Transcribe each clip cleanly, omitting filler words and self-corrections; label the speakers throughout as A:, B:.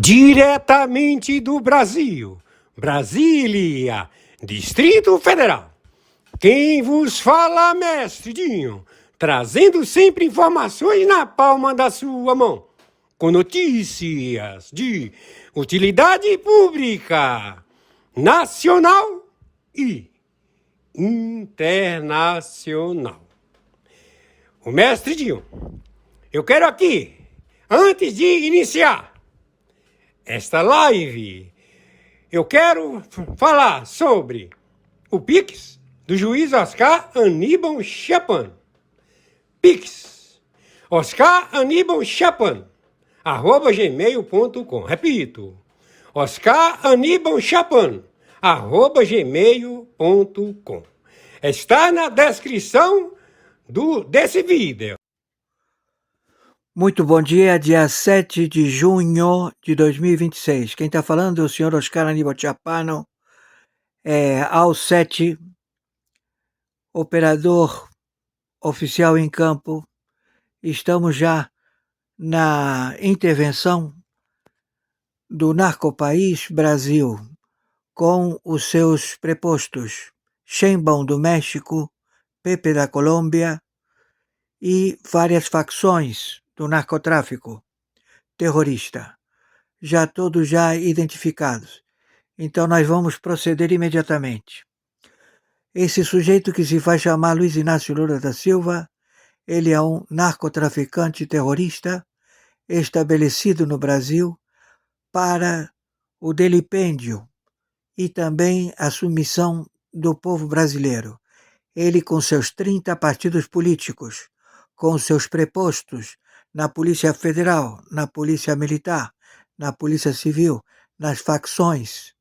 A: Diretamente do Brasil, Brasília, Distrito Federal. Quem vos fala, mestre Dinho, trazendo sempre informações na palma da sua mão, com notícias de utilidade pública, nacional e internacional. O mestre Dinho, eu quero aqui, antes de iniciar esta live, eu quero falar sobre o Pix do juiz Oscar Aníbal Chapan. Pix, Oscar Aníbal Chapan, @gmail.com. Repito, Oscar Aníbal Chapan, @gmail.com. Está na descrição desse vídeo.
B: Muito bom dia, dia 7 de junho de 2026. Quem está falando é o senhor Oscar Aníbal Chapano, ao 7, operador oficial em campo. Estamos já na intervenção do narcopaís Brasil, com os seus prepostos Sheinbaum do México, Pepe da Colômbia e várias facções do narcotráfico terrorista, já todos já identificados. Então nós vamos proceder imediatamente. Esse sujeito que se faz chamar Luiz Inácio Lula da Silva, ele é um narcotraficante terrorista estabelecido no Brasil para o delipêndio e também a submissão do povo brasileiro. Ele, com seus 30 partidos políticos, com seus prepostos na Polícia Federal, na Polícia Militar, na Polícia Civil, nas facções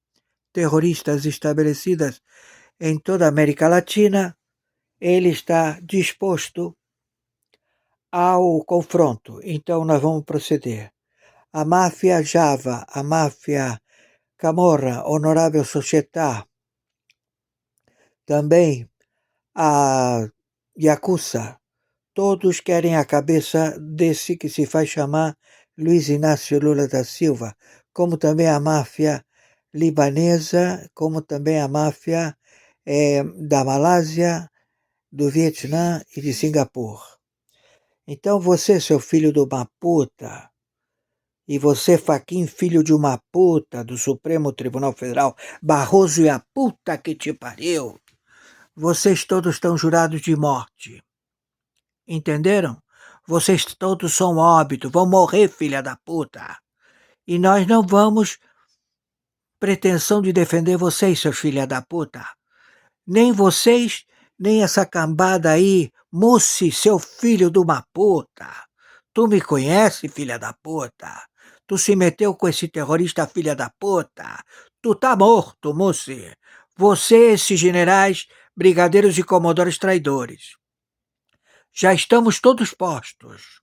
B: terroristas estabelecidas em toda a América Latina, ele está disposto ao confronto. Então nós vamos proceder. A máfia Java, a máfia Camorra, Honorável Società, também a Yakuza, todos querem a cabeça desse que se faz chamar Luiz Inácio Lula da Silva, como também a máfia libanesa, como também a máfia da Malásia, do Vietnã e de Singapura. Então você, seu filho de uma puta, e você, Fachin, filho de uma puta do Supremo Tribunal Federal, Barroso e a puta que te pariu, vocês todos estão jurados de morte. Entenderam? Vocês todos são óbito, vão morrer, filha da puta. E nós não vamos pretensão de defender vocês, seus filha da puta. Nem vocês, nem essa cambada aí, Mussi, seu filho de uma puta. Tu me conhece, filha da puta? Tu se meteu com esse terrorista, filha da puta? Tu tá morto, Mussi. Você, esses generais, brigadeiros e comodores traidores. Já estamos todos postos.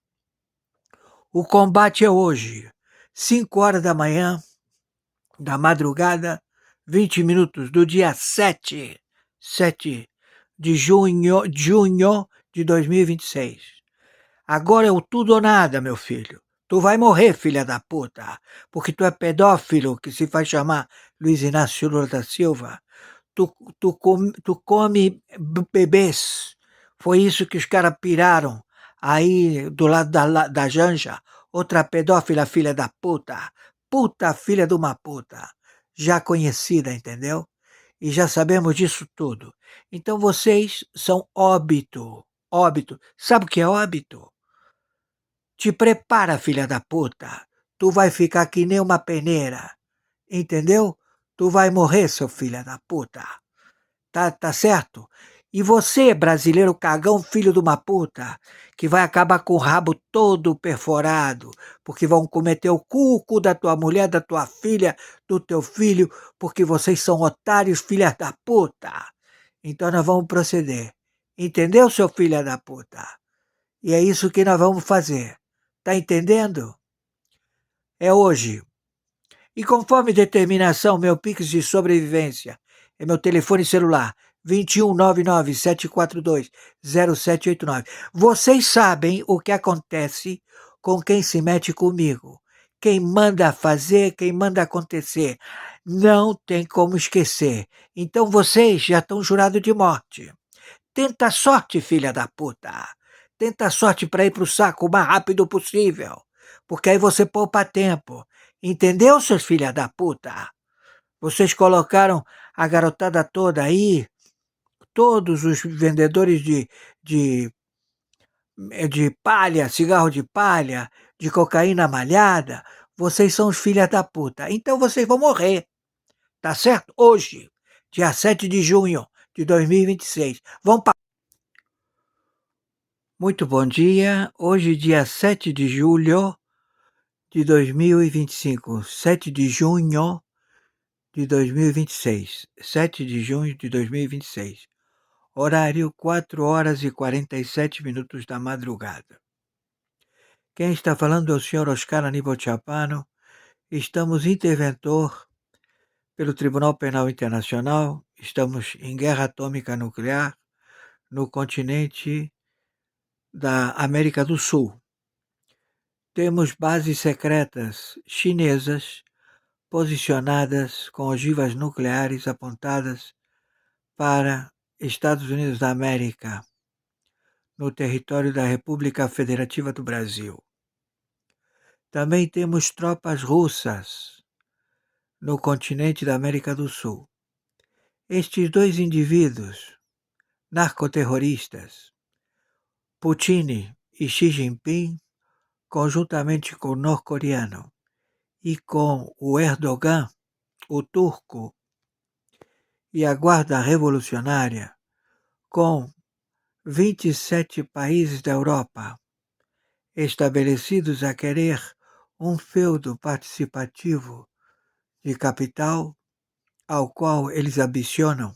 B: O combate é hoje, 5 horas da manhã, da madrugada, 20 minutos do dia 7 de junho de 2026. Agora é o tudo ou nada, meu filho. Tu vai morrer, filha da puta, porque tu é pedófilo que se faz chamar Luiz Inácio Lula da Silva. Tu come bebês. Foi isso que os caras piraram aí do lado da Janja. Outra pedófila, filha da puta. Puta, filha de uma puta. Já conhecida, entendeu? E já sabemos disso tudo. Então vocês são óbito. Óbito. Sabe o que é óbito? Te prepara, filha da puta. Tu vai ficar que nem uma peneira. Entendeu? Tu vai morrer, seu filho da puta. Tá certo? E você, brasileiro cagão, filho de uma puta, que vai acabar com o rabo todo perforado, porque vão cometer o cu da tua mulher, da tua filha, do teu filho, porque vocês são otários, filha da puta. Então nós vamos proceder. Entendeu, seu filho da puta? E é isso que nós vamos fazer. Tá entendendo? É hoje. E conforme determinação, meu Pix de sobrevivência é meu telefone celular, 2199-742-0789. Vocês sabem o que acontece com quem se mete comigo, quem manda fazer, quem manda acontecer. Não tem como esquecer. Então vocês já estão jurados de morte. Tenta sorte, filha da puta. Tenta sorte para ir pro saco o mais rápido possível. Porque aí você poupa tempo. Entendeu, seus filha da puta? Vocês colocaram a garotada toda aí, todos os vendedores de palha, cigarro de palha, de cocaína malhada, vocês são os filhas da puta. Então vocês vão morrer, tá certo? Hoje, dia 7 de junho de 2026. Vão pa... Muito bom dia. Hoje, dia 7 de julho de 2025. 7 de junho de 2026. 7 de junho de 2026. Horário 4 horas e 47 minutos da madrugada. Quem está falando é o senhor Oscar Aníbal Chapano. Estamos interventor pelo Tribunal Penal Internacional. Estamos em guerra atômica nuclear no continente da América do Sul. Temos bases secretas chinesas posicionadas com ogivas nucleares apontadas para Estados Unidos da América, no território da República Federativa do Brasil. Também temos tropas russas no continente da América do Sul. Estes dois indivíduos, narcoterroristas, Putin e Xi Jinping, conjuntamente com o norte-coreano e com o Erdogan, o turco, e a Guarda Revolucionária, com 27 países da Europa, estabelecidos a querer um feudo participativo de capital ao qual eles ambicionam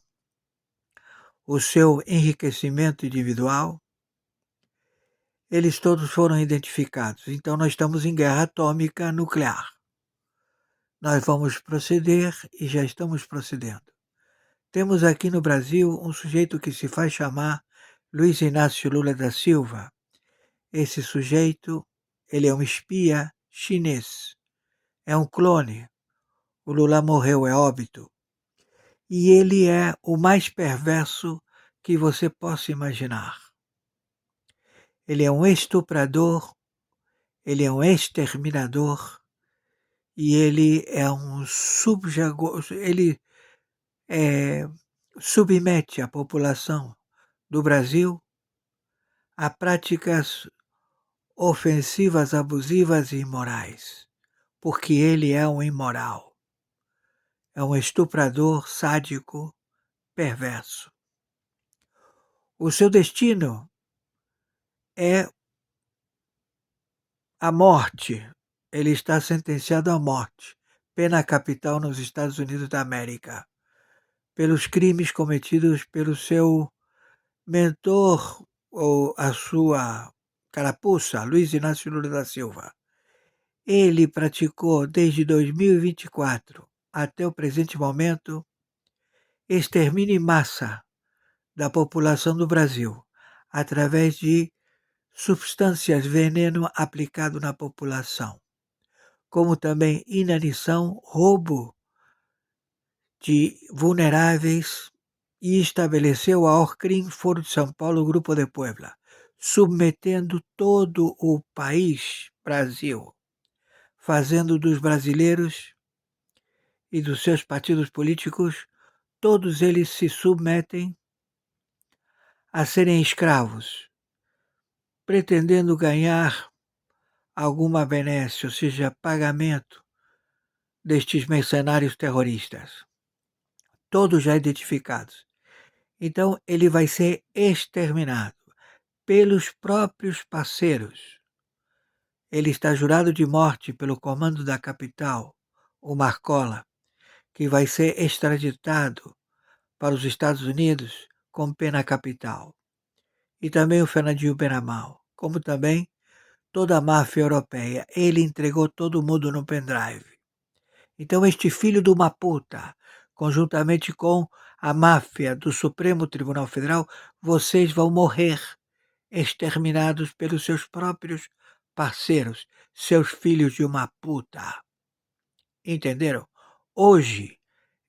B: o seu enriquecimento individual, eles todos foram identificados. Então nós estamos em guerra atômica nuclear. Nós vamos proceder e já estamos procedendo. Temos aqui no Brasil um sujeito que se faz chamar Luiz Inácio Lula da Silva. Esse sujeito, ele é um espia chinês. É um clone. O Lula morreu, é óbito. E ele é o mais perverso que você possa imaginar. Ele é um estuprador, ele é um exterminador e ele é um ele submete a população do Brasil a práticas ofensivas, abusivas e imorais, porque ele é um imoral. É um estuprador sádico, perverso. O seu destino é a morte. Ele está sentenciado à morte, pena capital nos Estados Unidos da América, pelos crimes cometidos pelo seu mentor ou a sua carapuça, Luiz Inácio Lula da Silva. Ele praticou desde 2024 até o presente momento extermínio em massa da população do Brasil, através de substâncias veneno aplicado na população, como também inanição, roubo de vulneráveis e estabeleceu a Orcrim Foro de São Paulo, Grupo de Puebla, submetendo todo o país, Brasil, fazendo dos brasileiros e dos seus partidos políticos, todos eles se submetem a serem escravos, pretendendo ganhar alguma benesse, ou seja, pagamento destes mercenários terroristas, todos já identificados. Então ele vai ser exterminado pelos próprios parceiros. Ele está jurado de morte pelo comando da capital, o Marcola, que vai ser extraditado para os Estados Unidos com pena capital. E também o Fernandinho Beramal, como também toda a máfia europeia. Ele entregou todo mundo no pendrive. Então este filho de uma puta, conjuntamente com a máfia do Supremo Tribunal Federal, vocês vão morrer exterminados pelos seus próprios parceiros, seus filhos de uma puta. Entenderam? Hoje,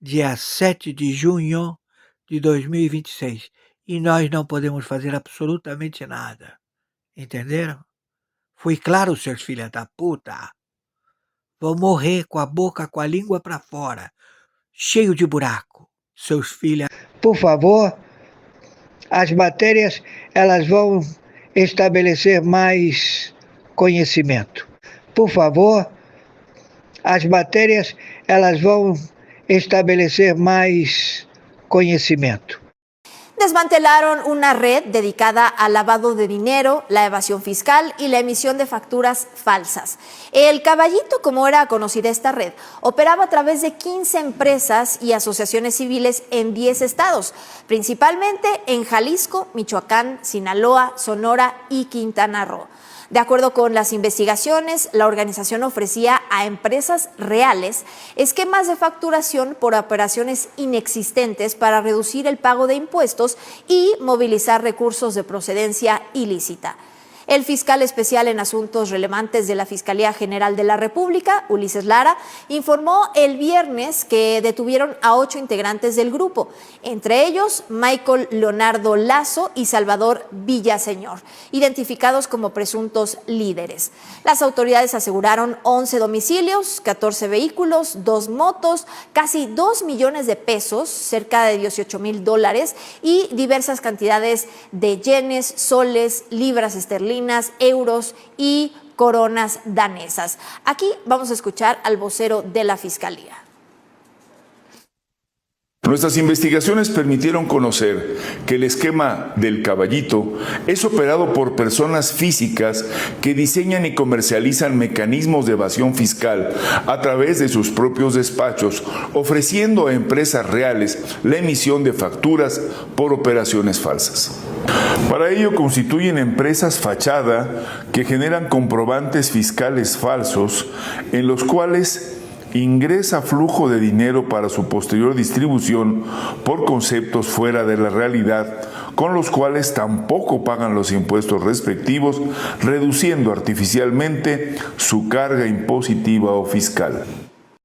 B: dia 7 de junho de 2026, e nós não podemos fazer absolutamente nada. Entenderam? Fui claro, seus filhos da puta? Vão morrer com a boca, com a língua para fora, cheio de buraco, seus filhos. Por favor, as matérias elas vão estabelecer mais conhecimento. Por favor, as matérias elas vão estabelecer más conocimiento.
C: Desmantelaron una red dedicada al lavado de dinero, la evasión fiscal y la emisión de facturas falsas. El Caballito, como era conocida esta red, operaba a través de 15 empresas y asociaciones civiles en 10 estados, principalmente en Jalisco, Michoacán, Sinaloa, Sonora y Quintana Roo. De acuerdo con las investigaciones, la organización ofrecía a empresas reales esquemas de facturación por operaciones inexistentes para reducir el pago de impuestos y movilizar recursos de procedencia ilícita. El fiscal especial en asuntos relevantes de la Fiscalía General de la República, Ulises Lara, informó el viernes que detuvieron a 8 integrantes del grupo, entre ellos Michael Leonardo Lazo y Salvador Villaseñor, identificados como presuntos líderes. Las autoridades aseguraron 11 domicilios, 14 vehículos, 2 motos, casi 2 millones de pesos, cerca de $18,000, y diversas cantidades de yenes, soles, libras esterlinas, euros y coronas danesas. Aquí vamos a escuchar al vocero de la Fiscalía.
D: Nuestras investigaciones permitieron conocer que el esquema del Caballito es operado por personas físicas que diseñan y comercializan mecanismos de evasión fiscal a través de sus propios despachos, ofreciendo a empresas reales la emisión de facturas por operaciones falsas. Para ello constituyen empresas fachada que generan comprobantes fiscales falsos en los cuales ingresa flujo de dinero para su posterior distribución por conceptos fuera de la realidad, con los cuales tampoco pagan los impuestos respectivos, reduciendo artificialmente su carga impositiva o fiscal.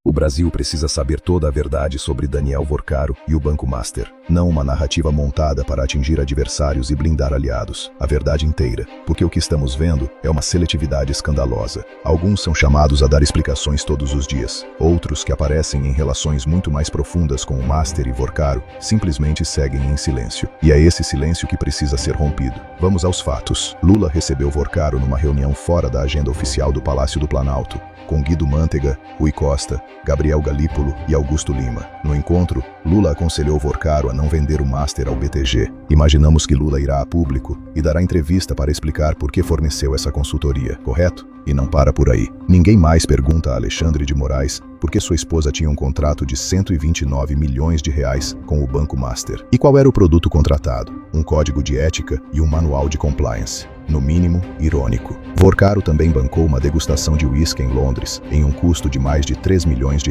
E: O Brasil precisa saber toda a verdade sobre Daniel Vorcaro e o Banco Master, não uma narrativa montada para atingir adversários e blindar aliados. A verdade inteira, porque o que estamos vendo é uma seletividade escandalosa. Alguns são chamados a dar explicações todos os dias. Outros, que aparecem em relações muito mais profundas com o Master e Vorcaro, simplesmente seguem em silêncio. E é esse silêncio que precisa ser rompido. Vamos aos fatos. Lula recebeu Vorcaro numa reunião fora da agenda oficial do Palácio do Planalto, com Guido Mantega, Rui Costa, Gabriel Galípolo e Augusto Lima. No encontro, Lula aconselhou Vorcaro a não vender o Master ao BTG. Imaginamos que Lula irá a público e dará entrevista para explicar por que forneceu essa consultoria, correto? E não para por aí. Ninguém mais pergunta a Alexandre de Moraes por que sua esposa tinha um contrato de R$129 milhões com o Banco Master. E qual era o produto contratado? Um código de ética e um manual de compliance. No mínimo, irônico. Vorcaro também bancou uma degustação de uísque em Londres, em um custo de mais de R$3 milhões,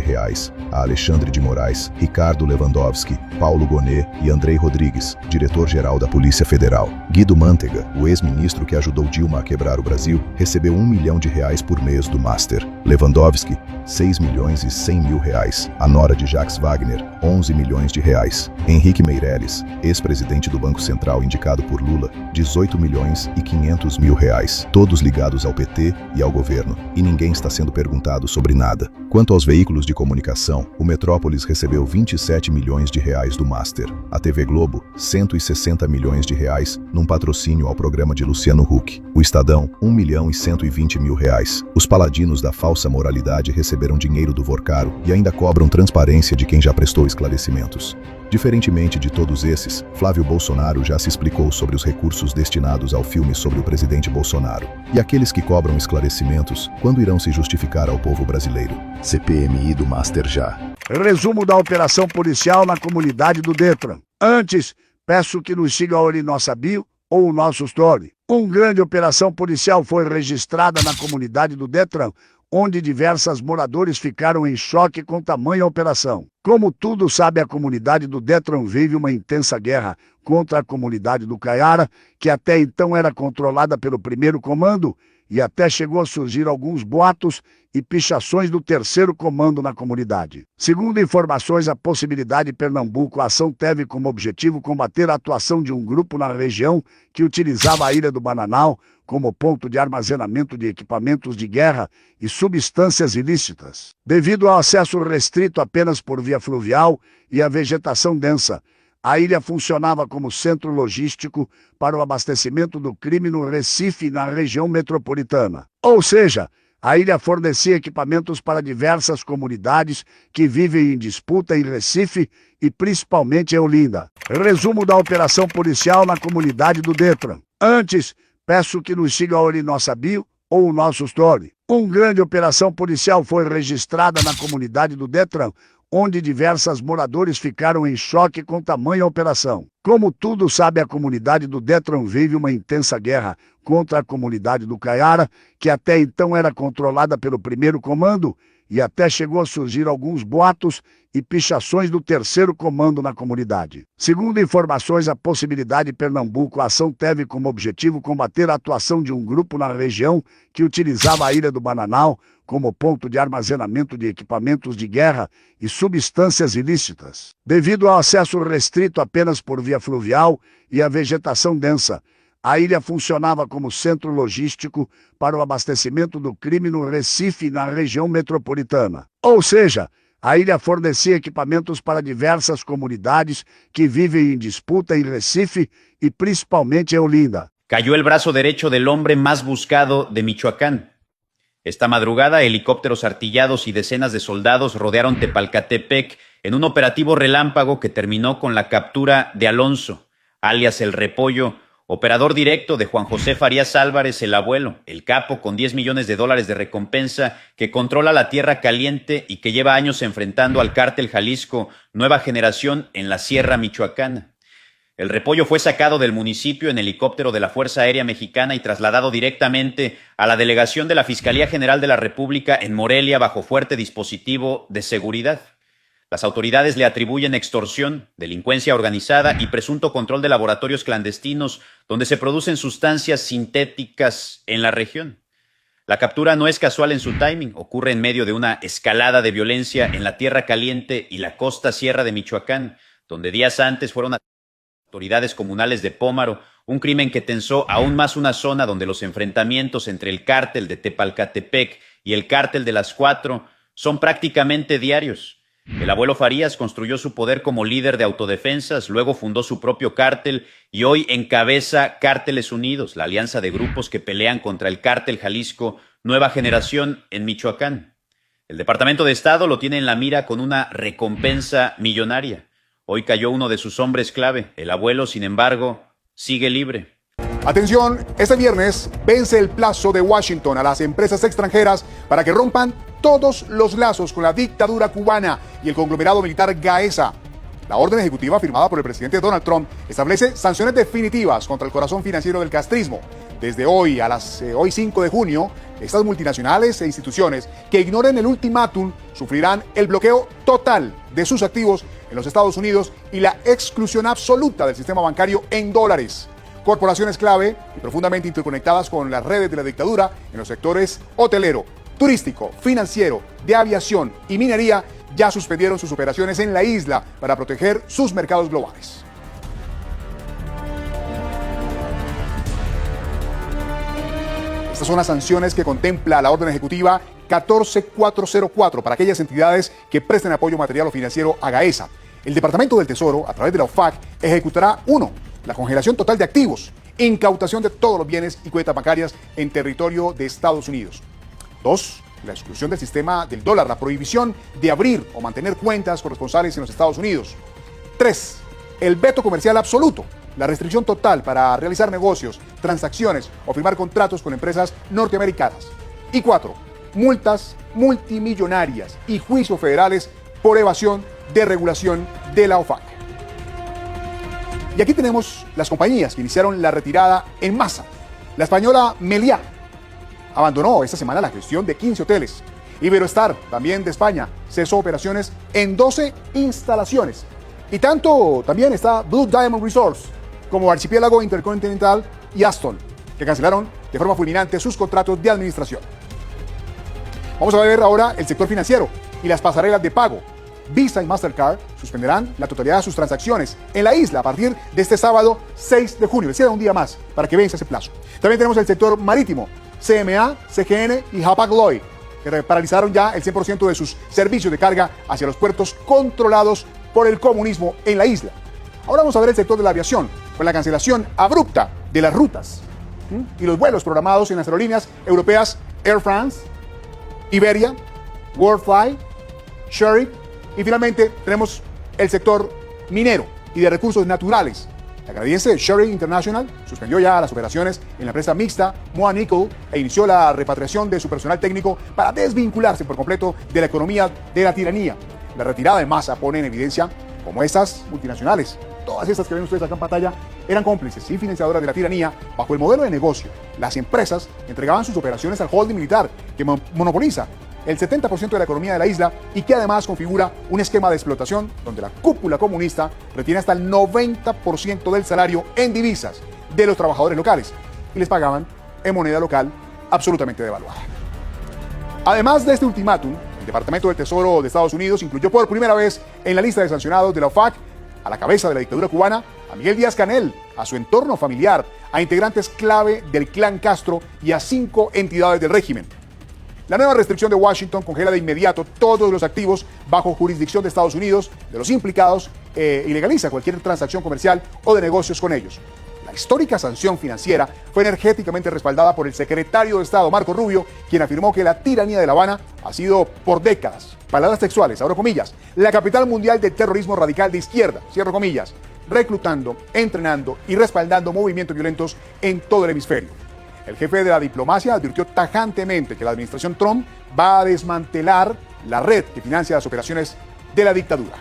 E: a Alexandre de Moraes, Ricardo Lewandowski, Paulo Gonet e Andrei Rodrigues, diretor-geral da Polícia Federal. Guido Mantega, o ex-ministro que ajudou Dilma a quebrar o Brasil, recebeu R$1 milhão por mês do Master. Lewandowski, R$6.100.000. A nora de Jacques Wagner, R$11 milhões. Henrique Meirelles, ex-presidente do Banco Central indicado por Lula, R$18.500.000. Todos ligados ao PT e ao governo, e ninguém está sendo perguntado sobre nada. Quanto aos veículos de comunicação, o Metrópolis recebeu R$27 milhões do Master. A TV Globo, R$160 milhões num patrocínio ao programa de Luciano Huck. O Estadão, R$1.120.000. Os paladinos da falsa moralidade receberam dinheiro do Vorcaro e ainda cobram transparência de quem já prestou esclarecimentos. Diferentemente de todos esses, Flávio Bolsonaro já se explicou sobre os recursos destinados ao filme sobre o presidente Bolsonaro. E aqueles que cobram esclarecimentos, quando irão se justificar ao povo brasileiro? CPMI do Master já.
F: Resumo da operação policial na comunidade do Detran. Antes, peço que nos sigam em nossa bio ou o nosso story. Uma grande operação policial foi registrada na comunidade do Detran, onde diversos moradores ficaram em choque com tamanha operação. Como tudo sabe, a comunidade do Detran vive uma intensa guerra contra a comunidade do Caiara, que até então era controlada pelo primeiro comando, e até chegou a surgir alguns boatos e pichações do terceiro comando na comunidade. Segundo informações, a possibilidade de Pernambuco, a ação teve como objetivo combater a atuação de um grupo na região que utilizava a Ilha do Bananal como ponto de armazenamento de equipamentos de guerra e substâncias ilícitas. Devido ao acesso restrito apenas por via fluvial e a vegetação densa, a ilha funcionava como centro logístico para o abastecimento do crime no Recife e na região metropolitana. Ou seja, a ilha fornecia equipamentos para diversas comunidades que vivem em disputa em Recife e principalmente em Olinda. Resumo da operação policial na comunidade do Detran. Antes, peço que nos sigam em nossa bio ou o nosso story. Uma grande operação policial foi registrada na comunidade do Detran, onde diversos moradores ficaram em choque com tamanha operação. Como tudo sabe, a comunidade do Detran vive uma intensa guerra contra a comunidade do Caiara, que até então era controlada pelo primeiro comando, e até chegou a surgir alguns boatos e pichações do terceiro comando na comunidade. Segundo informações, a possibilidade de Pernambuco, a ação teve como objetivo combater a atuação de um grupo na região que utilizava a Ilha do Bananal como ponto de armazenamento de equipamentos de guerra e substâncias ilícitas. Devido ao acesso restrito apenas por via fluvial e a vegetação densa, a ilha funcionava como centro logístico para o abastecimento do crime no Recife e na região metropolitana. Ou seja, a ilha fornecia equipamentos para diversas comunidades que vivem em disputa em Recife y principalmente en Olinda.
G: Cayó el brazo derecho del hombre más buscado de Michoacán. Esta madrugada, helicópteros artillados y decenas de soldados rodearon Tepalcatepec en un operativo relámpago que terminó con la captura de Alonso, alias El Repollo, operador directo de Juan José Farías Álvarez, el abuelo, el capo con $10 millones de recompensa, que controla la Tierra Caliente y que lleva años enfrentando al cártel Jalisco Nueva Generación en la Sierra Michoacana. El Repollo fue sacado del municipio en helicóptero de la Fuerza Aérea Mexicana y trasladado directamente a la delegación de la Fiscalía General de la República en Morelia bajo fuerte dispositivo de seguridad. Las autoridades le atribuyen extorsión, delincuencia organizada y presunto control de laboratorios clandestinos donde se producen sustancias sintéticas en la región. La captura no es casual en su timing, ocurre en medio de una escalada de violencia en la Tierra Caliente y la costa sierra de Michoacán, donde días antes fueron autoridades comunales de Pómaro, un crimen que tensó aún más una zona donde los enfrentamientos entre el cártel de Tepalcatepec y el cártel de las Cuatro son prácticamente diarios. El abuelo Farías construyó su poder como líder de autodefensas, luego fundó su propio cártel y hoy encabeza Cárteles Unidos, la alianza de grupos que pelean contra el cártel Jalisco Nueva Generación en Michoacán. El Departamento de Estado lo tiene en la mira con una recompensa millonaria. Hoy cayó uno de sus hombres clave. El abuelo, sin embargo, sigue libre.
H: Atención, este viernes vence el plazo de Washington a las empresas extranjeras para que rompan todos los lazos con la dictadura cubana y el conglomerado militar Gaesa. La orden ejecutiva firmada por el presidente Donald Trump establece sanciones definitivas contra el corazón financiero del castrismo. Desde hoy, hoy 5 de junio, estas multinacionales e instituciones que ignoren el ultimátum sufrirán el bloqueo total de sus activos en los Estados Unidos y la exclusión absoluta del sistema bancario en dólares. Corporaciones clave y profundamente interconectadas con las redes de la dictadura en los sectores hotelero, turístico, financiero, de aviación y minería ya suspendieron sus operaciones en la isla para proteger sus mercados globales. Estas son las sanciones que contempla la orden ejecutiva 14404 para aquellas entidades que presten apoyo material o financiero a Gaesa. El Departamento del Tesoro, a través de la OFAC, ejecutará 1. La congelación total de activos, incautación de todos los bienes y cuentas bancarias en territorio de Estados Unidos. 2. La exclusión del sistema del dólar, la prohibición de abrir o mantener cuentas corresponsales en los Estados Unidos. 3. El veto comercial absoluto, la restricción total para realizar negocios, transacciones o firmar contratos con empresas norteamericanas. Y 4. Multas multimillonarias y juicios federales por evasión de regulación de la OFAC. Y aquí tenemos las compañías que iniciaron la retirada en masa. La española Meliá abandonó esta semana la gestión de 15 hoteles. Iberoestar, también de España, cesó operaciones en 12 instalaciones. Y tanto también está Blue Diamond Resorts como Archipiélago Intercontinental y Aston, que cancelaron de forma fulminante sus contratos de administración. Vamos a ver ahora el sector financiero y las pasarelas de pago. Visa y Mastercard suspenderán la totalidad de sus transacciones en la isla a partir de este sábado 6 de junio. Les queda un día más para que vence ese plazo. También tenemos el sector marítimo. CMA, CGN y Hapag-Lloyd, que paralizaron ya el 100% de sus servicios de carga hacia los puertos controlados por el comunismo en la isla. Ahora vamos a ver el sector de la aviación, con la cancelación abrupta de las rutas y los vuelos programados en las aerolíneas europeas Air France, Iberia, Worldfly, Sherry, y finalmente tenemos el sector minero y de recursos naturales. La canadiense Sherry International suspendió ya las operaciones en la empresa mixta Moa Nickel e inició la repatriación de su personal técnico para desvincularse por completo de la economía de la tiranía. La retirada de masa pone en evidencia cómo estas multinacionales, todas estas que ven ustedes acá en pantalla, eran cómplices y financiadoras de la tiranía bajo el modelo de negocio. Las empresas entregaban sus operaciones al holding militar que monopoliza el 70% de la economía de la isla y que además configura un esquema de explotación donde la cúpula comunista retiene hasta el 90% del salario en divisas de los trabajadores locales y les pagaban en moneda local absolutamente devaluada. Además de este ultimátum, el Departamento del Tesoro de Estados Unidos incluyó por primera vez en la lista de sancionados de la OFAC a la cabeza de la dictadura cubana, a Miguel Díaz-Canel, a su entorno familiar, a integrantes clave del clan Castro y a 5 entidades del régimen. La nueva restricción de Washington congela de inmediato todos los activos bajo jurisdicción de Estados Unidos de los implicados y legaliza cualquier transacción comercial o de negocios con ellos. La histórica sanción financiera fue energéticamente respaldada por el secretario de Estado, Marco Rubio, quien afirmó que la tiranía de La Habana ha sido por décadas, palabras textuales, abro comillas, la capital mundial del terrorismo radical de izquierda, cierro comillas, reclutando, entrenando y respaldando movimientos violentos en todo el hemisferio. El jefe de la diplomacia advirtió tajantemente que la administración Trump va a desmantelar la red que financia las operaciones de la dictadura.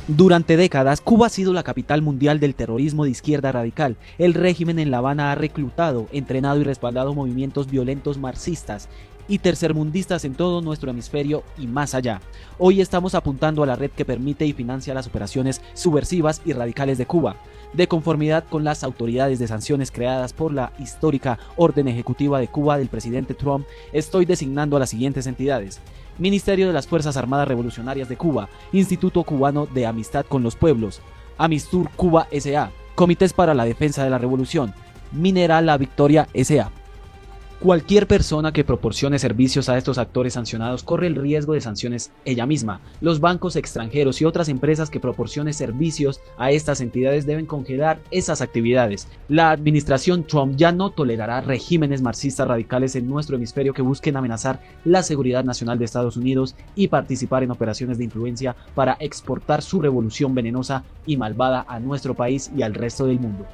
I: Durante décadas, Cuba ha sido la capital mundial del terrorismo de izquierda radical. El régimen en La Habana ha reclutado, entrenado y respaldado movimientos violentos marxistas y tercermundistas en todo nuestro hemisferio y más allá. Hoy estamos apuntando a la red que permite y financia las operaciones subversivas y radicales de Cuba. De conformidad con las autoridades de sanciones creadas por la histórica Orden Ejecutiva de Cuba del presidente Trump, estoy designando a las siguientes entidades: Ministerio de las Fuerzas Armadas Revolucionarias de Cuba, Instituto Cubano de Amistad con los Pueblos, Amistur Cuba S.A., Comités para la Defensa de la Revolución, Mineral La Victoria S.A. Cualquier persona que proporcione servicios a estos actores sancionados corre el riesgo de sanciones ella misma. Los bancos extranjeros y otras empresas que proporcionen servicios a estas entidades deben congelar esas actividades. La administración Trump ya no tolerará regímenes marxistas radicales en nuestro hemisferio que busquen amenazar la seguridad nacional de Estados Unidos y participar en operaciones de influencia para exportar su revolución venenosa y malvada a nuestro país y al resto del mundo.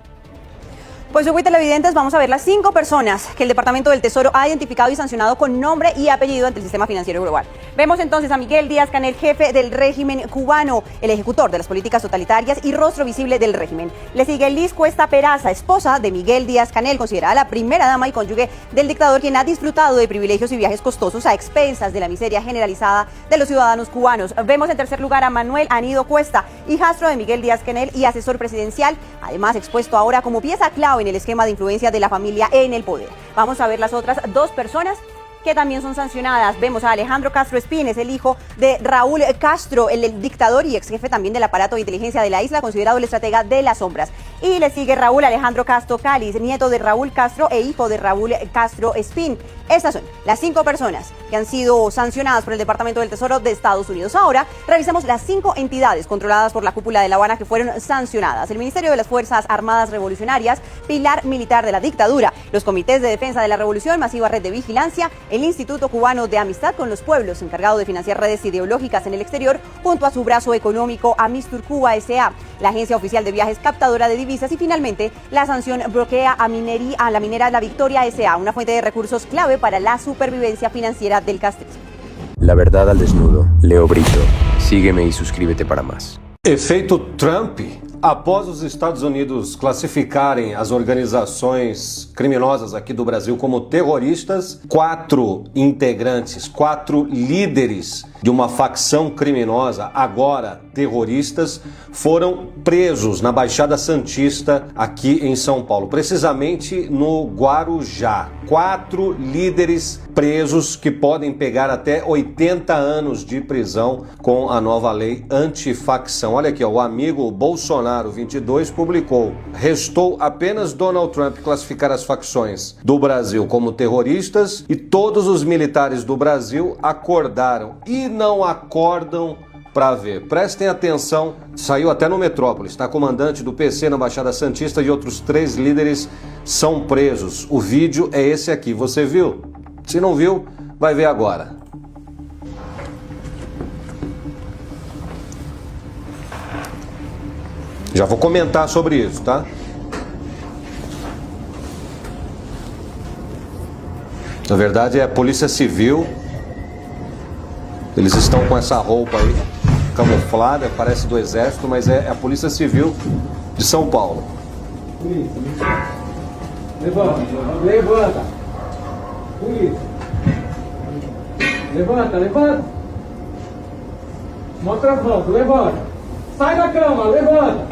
J: Pues hoy, televidentes, vamos a ver las 5 personas que el Departamento del Tesoro ha identificado y sancionado con nombre y apellido ante el sistema financiero global. Vemos entonces a Miguel Díaz-Canel, jefe del régimen cubano, el ejecutor de las políticas totalitarias y rostro visible del régimen. Le sigue Liz Cuesta Peraza, esposa de Miguel Díaz-Canel, considerada la primera dama y cónyuge del dictador, quien ha disfrutado de privilegios y viajes costosos a expensas de la miseria generalizada de los ciudadanos cubanos. Vemos en tercer lugar a Manuel Anido Cuesta, hijastro de Miguel Díaz-Canel y asesor presidencial, además expuesto ahora como pieza clave en el esquema de influencia de la familia en el poder. Vamos a ver las otras 2 personas que también son sancionadas. Vemos a Alejandro Castro Espines, el hijo de Raúl Castro, el dictador y ex jefe también del aparato de inteligencia de la isla, considerado el estratega de las sombras. Y le sigue Raúl Alejandro Castro Cáliz, nieto de Raúl Castro e hijo de Raúl Castro Espín. Estas son las 5 personas que han sido sancionadas por el Departamento del Tesoro de Estados Unidos. Ahora revisemos las 5 entidades controladas por la cúpula de La Habana que fueron sancionadas: el Ministerio de las Fuerzas Armadas Revolucionarias, pilar militar de la dictadura, los Comités de Defensa de la Revolución, masiva red de vigilancia, el Instituto Cubano de Amistad con los Pueblos, encargado de financiar redes ideológicas en el exterior, junto a su brazo económico Amistur Cuba S.A., la Agencia Oficial de Viajes captadora de divisas y finalmente la sanción bloquea a la minera La Victoria S.A., una fuente de recursos clave para la supervivencia financiera del castrismo.
K: La verdad al desnudo. Leo Brito. Sígueme y suscríbete para más.
L: Efeito Trump. Após os Estados Unidos classificarem as organizações criminosas aqui do Brasil como terroristas, 4 integrantes, 4 líderes de uma facção criminosa, agora terroristas, foram presos na Baixada Santista aqui em São Paulo, precisamente no Guarujá. 4 líderes presos que podem pegar até 80 anos de prisão com a nova lei antifacção. Olha aqui, ó, o amigo Bolsonaro 22 publicou: restou apenas Donald Trump classificar as facções do Brasil como terroristas e todos os militares do Brasil acordaram e não acordam para ver. Prestem atenção, saiu até no Metrópolis, tá? Comandante do PC na Baixada Santista e outros 3 líderes são presos. O vídeo é esse aqui, você viu? Se não viu, vai ver agora. Já vou comentar sobre isso, tá? Na verdade é a Polícia Civil. Eles estão com essa roupa aí camuflada, parece do Exército, mas é a Polícia Civil de São Paulo.
M: Levanta, levanta. Levanta, levanta. Mostra as mãos, levanta. Sai da cama, levanta.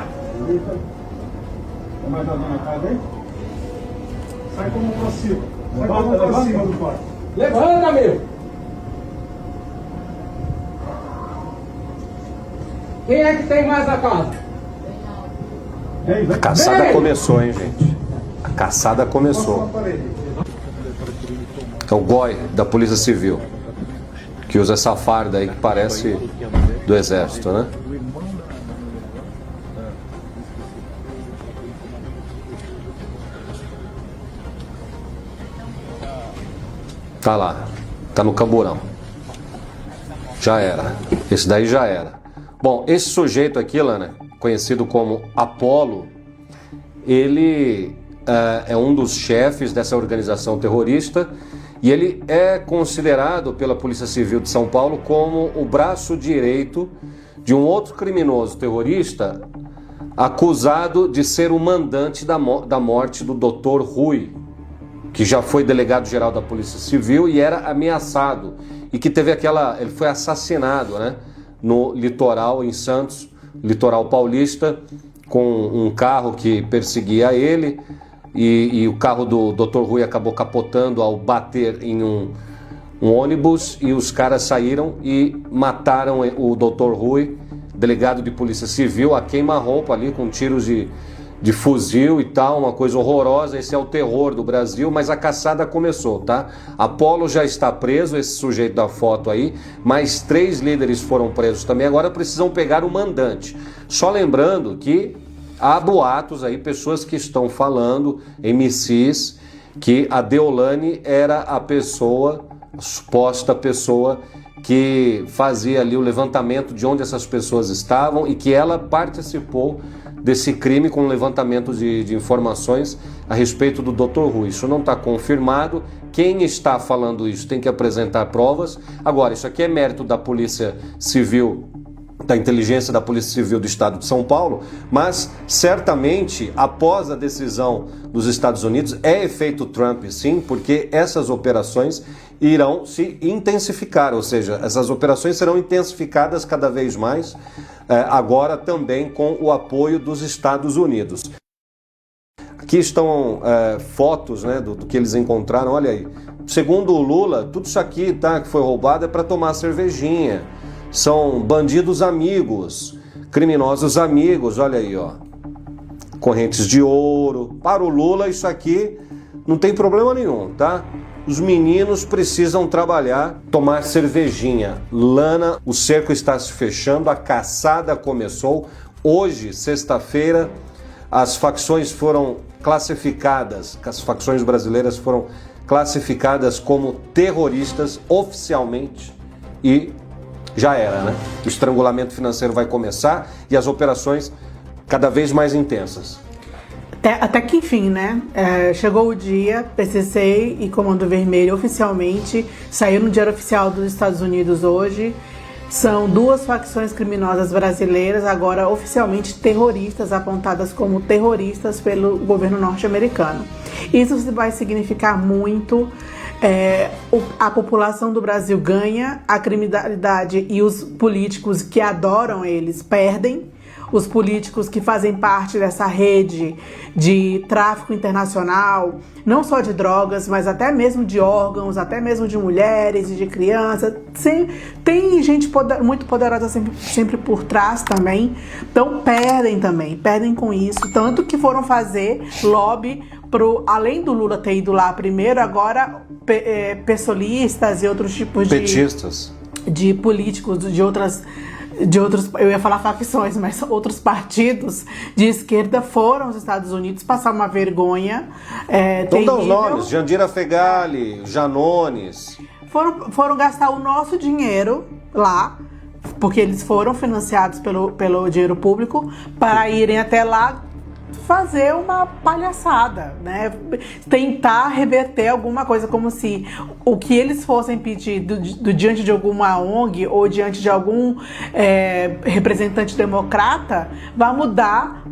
M: Mais alguém na casa, hein? Sai como pra cima. Sai como pra cima do quarto. Levanta, meu. Quem é que tem mais a casa?
L: A caçada começou, hein, gente? A caçada começou. É o GOI da Polícia Civil, que usa essa farda aí que parece do Exército, né? Tá lá, tá no camburão. Já era, esse daí já era. Bom, esse sujeito aqui, Lana, conhecido como Apolo, ele é um dos chefes dessa organização terrorista e ele é considerado pela Polícia Civil de São Paulo como o braço direito de um outro criminoso terrorista acusado de ser o mandante da morte do Dr. Rui, que já foi delegado-geral da Polícia Civil e era ameaçado e que teve ele foi assassinado, né, no litoral em Santos, litoral paulista, com um carro que perseguia ele e o carro do Dr. Rui acabou capotando ao bater em um ônibus e os caras saíram e mataram o Dr. Rui, delegado de Polícia Civil, a queima-roupa ali com tiros de fuzil e tal, uma coisa horrorosa. Esse é o terror do Brasil, mas a caçada começou, tá? Apolo já está preso, esse sujeito da foto aí, mais 3 líderes foram presos também, agora precisam pegar o mandante. Só lembrando que há boatos aí, pessoas que estão falando, MCs, que a Deolane era a pessoa, a suposta pessoa que fazia ali o levantamento de onde essas pessoas estavam e que ela participou desse crime com levantamento de informações a respeito do Dr. Rui. Isso não está confirmado. Quem está falando isso tem que apresentar provas. Agora, isso aqui é mérito da Polícia Civil, da inteligência da Polícia Civil do Estado de São Paulo, mas certamente após a decisão dos Estados Unidos é efeito Trump, sim, porque essas operações irão se intensificar, ou seja, essas operações serão intensificadas cada vez mais, agora também com o apoio dos Estados Unidos. Aqui estão fotos, né, do que eles encontraram, olha aí. Segundo o Lula, tudo isso aqui, tá, que foi roubado é para tomar cervejinha. São bandidos amigos, criminosos amigos, olha aí, ó. Correntes de ouro. Para o Lula isso aqui não tem problema nenhum, tá? Os meninos precisam trabalhar, tomar cervejinha. Lana, o cerco está se fechando, a caçada começou. Hoje, sexta-feira, as facções foram classificadas, as facções brasileiras foram classificadas como terroristas oficialmente e já era, né? O estrangulamento financeiro vai começar e as operações cada vez mais intensas.
N: Até que enfim, né? Chegou o dia, PCC e Comando Vermelho oficialmente saiu no Diário Oficial dos Estados Unidos hoje. São 2 facções criminosas brasileiras, agora oficialmente terroristas, apontadas como terroristas pelo governo norte-americano. Isso vai significar muito a população do Brasil ganha, a criminalidade e os políticos que adoram eles perdem. Os políticos que fazem parte dessa rede de tráfico internacional, não só de drogas, mas até mesmo de órgãos, até mesmo de mulheres e de crianças. Tem gente muito poderosa sempre por trás também. Então perdem com isso. Tanto que foram fazer lobby além do Lula ter ido lá primeiro, agora pessoalistas e outros tipos
L: petistas,
N: de políticos de outros, eu ia falar facções, mas outros partidos de esquerda foram aos Estados Unidos passar uma vergonha.
L: Então dá os nomes: Jandira Fegali, Janones.
N: Foram gastar o nosso dinheiro lá, porque eles foram financiados pelo dinheiro público, para irem até lá fazer uma palhaçada, né? Tentar reverter alguma coisa, como se o que eles fossem pedir diante de alguma ONG ou diante de algum representante democrata vai mudar,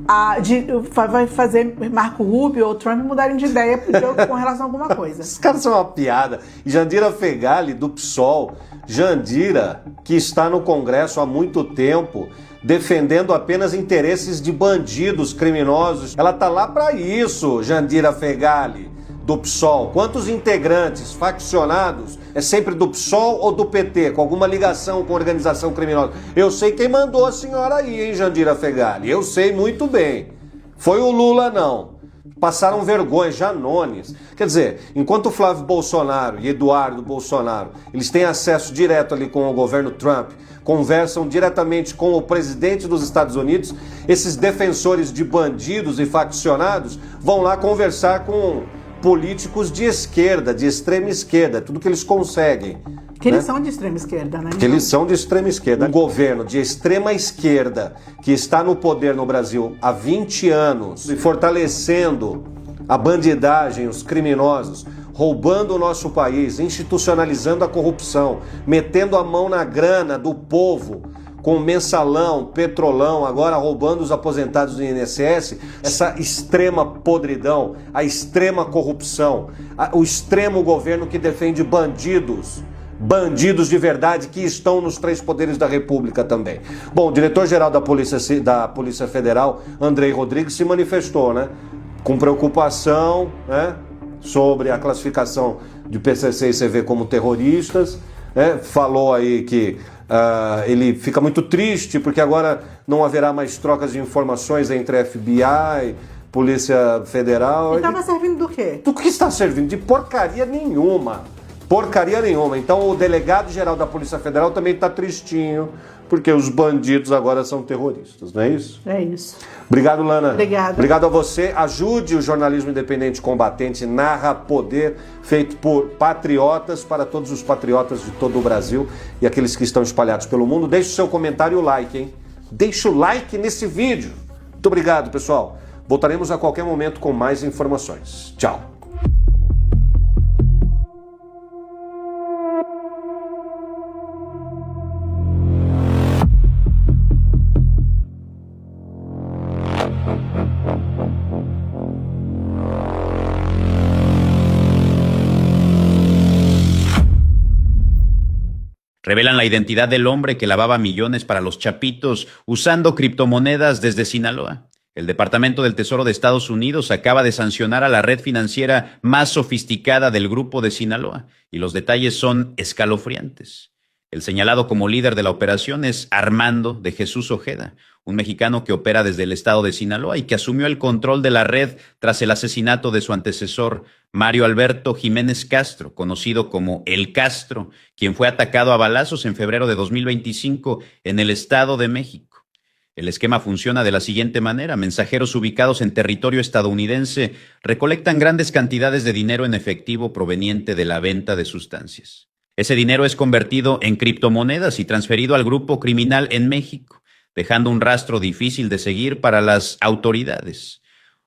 N: vai fazer Marco Rubio ou Trump mudarem de ideia com relação a alguma coisa.
L: Esses caras são uma piada. Jandira Fegali, do PSOL, Jandira, que está no Congresso há muito tempo, defendendo apenas interesses de bandidos criminosos. Ela tá lá para isso, Jandira Fegali, do PSOL. Quantos integrantes faccionados é sempre do PSOL ou do PT, com alguma ligação com organização criminosa? Eu sei quem mandou a senhora aí, hein, Jandira Fegali? Eu sei muito bem. Foi o Lula, não. Passaram vergonha, Janones. Quer dizer, enquanto o Flávio Bolsonaro e Eduardo Bolsonaro, eles têm acesso direto ali com o governo Trump, conversam diretamente com o presidente dos Estados Unidos, esses defensores de bandidos e faccionados vão lá conversar com políticos de esquerda, de extrema esquerda, tudo que eles conseguem.
N: Que eles são de extrema esquerda, né?
L: Que eles são de extrema esquerda. Um governo de extrema esquerda que está no poder no Brasil há 20 anos e fortalecendo a bandidagem, os criminosos, roubando o nosso país, institucionalizando a corrupção, metendo a mão na grana do povo, com mensalão, petrolão, agora roubando os aposentados do INSS, essa extrema podridão, a extrema corrupção, o extremo governo que defende bandidos de verdade que estão nos 3 poderes da República também. Bom, o diretor-geral da Polícia Federal, Andrei Rodrigues, se manifestou, né, com preocupação, né, sobre a classificação de PCC e CV como terroristas, né, falou aí que ele fica muito triste porque agora não haverá mais trocas de informações entre FBI, Polícia Federal.
N: E estava servindo do quê?
L: Do que está servindo? De porcaria nenhuma. Porcaria nenhuma. Então o delegado-geral da Polícia Federal também está tristinho, porque os bandidos agora são terroristas, não é isso?
N: É isso.
L: Obrigado, Lana.
N: Obrigada.
L: Obrigado a você. Ajude o jornalismo independente combatente, Narra Poder, feito por patriotas, para todos os patriotas de todo o Brasil e aqueles que estão espalhados pelo mundo. Deixe o seu comentário e o like, hein? Deixe o like nesse vídeo. Muito obrigado, pessoal. Voltaremos a qualquer momento com mais informações. Tchau.
G: Revelan la identidad del hombre que lavaba millones para los chapitos usando criptomonedas desde Sinaloa. El Departamento del Tesoro de Estados Unidos acaba de sancionar a la red financiera más sofisticada del grupo de Sinaloa, y los detalles son escalofriantes. El señalado como líder de la operación es Armando de Jesús Ojeda, un mexicano que opera desde el estado de Sinaloa y que asumió el control de la red tras el asesinato de su antecesor, Mario Alberto Jiménez Castro, conocido como El Castro, quien fue atacado a balazos en febrero de 2025 en el Estado de México. El esquema funciona de la siguiente manera: mensajeros ubicados en territorio estadounidense recolectan grandes cantidades de dinero en efectivo proveniente de la venta de sustancias. Ese dinero es convertido en criptomonedas y transferido al grupo criminal en México, dejando un rastro difícil de seguir para las autoridades.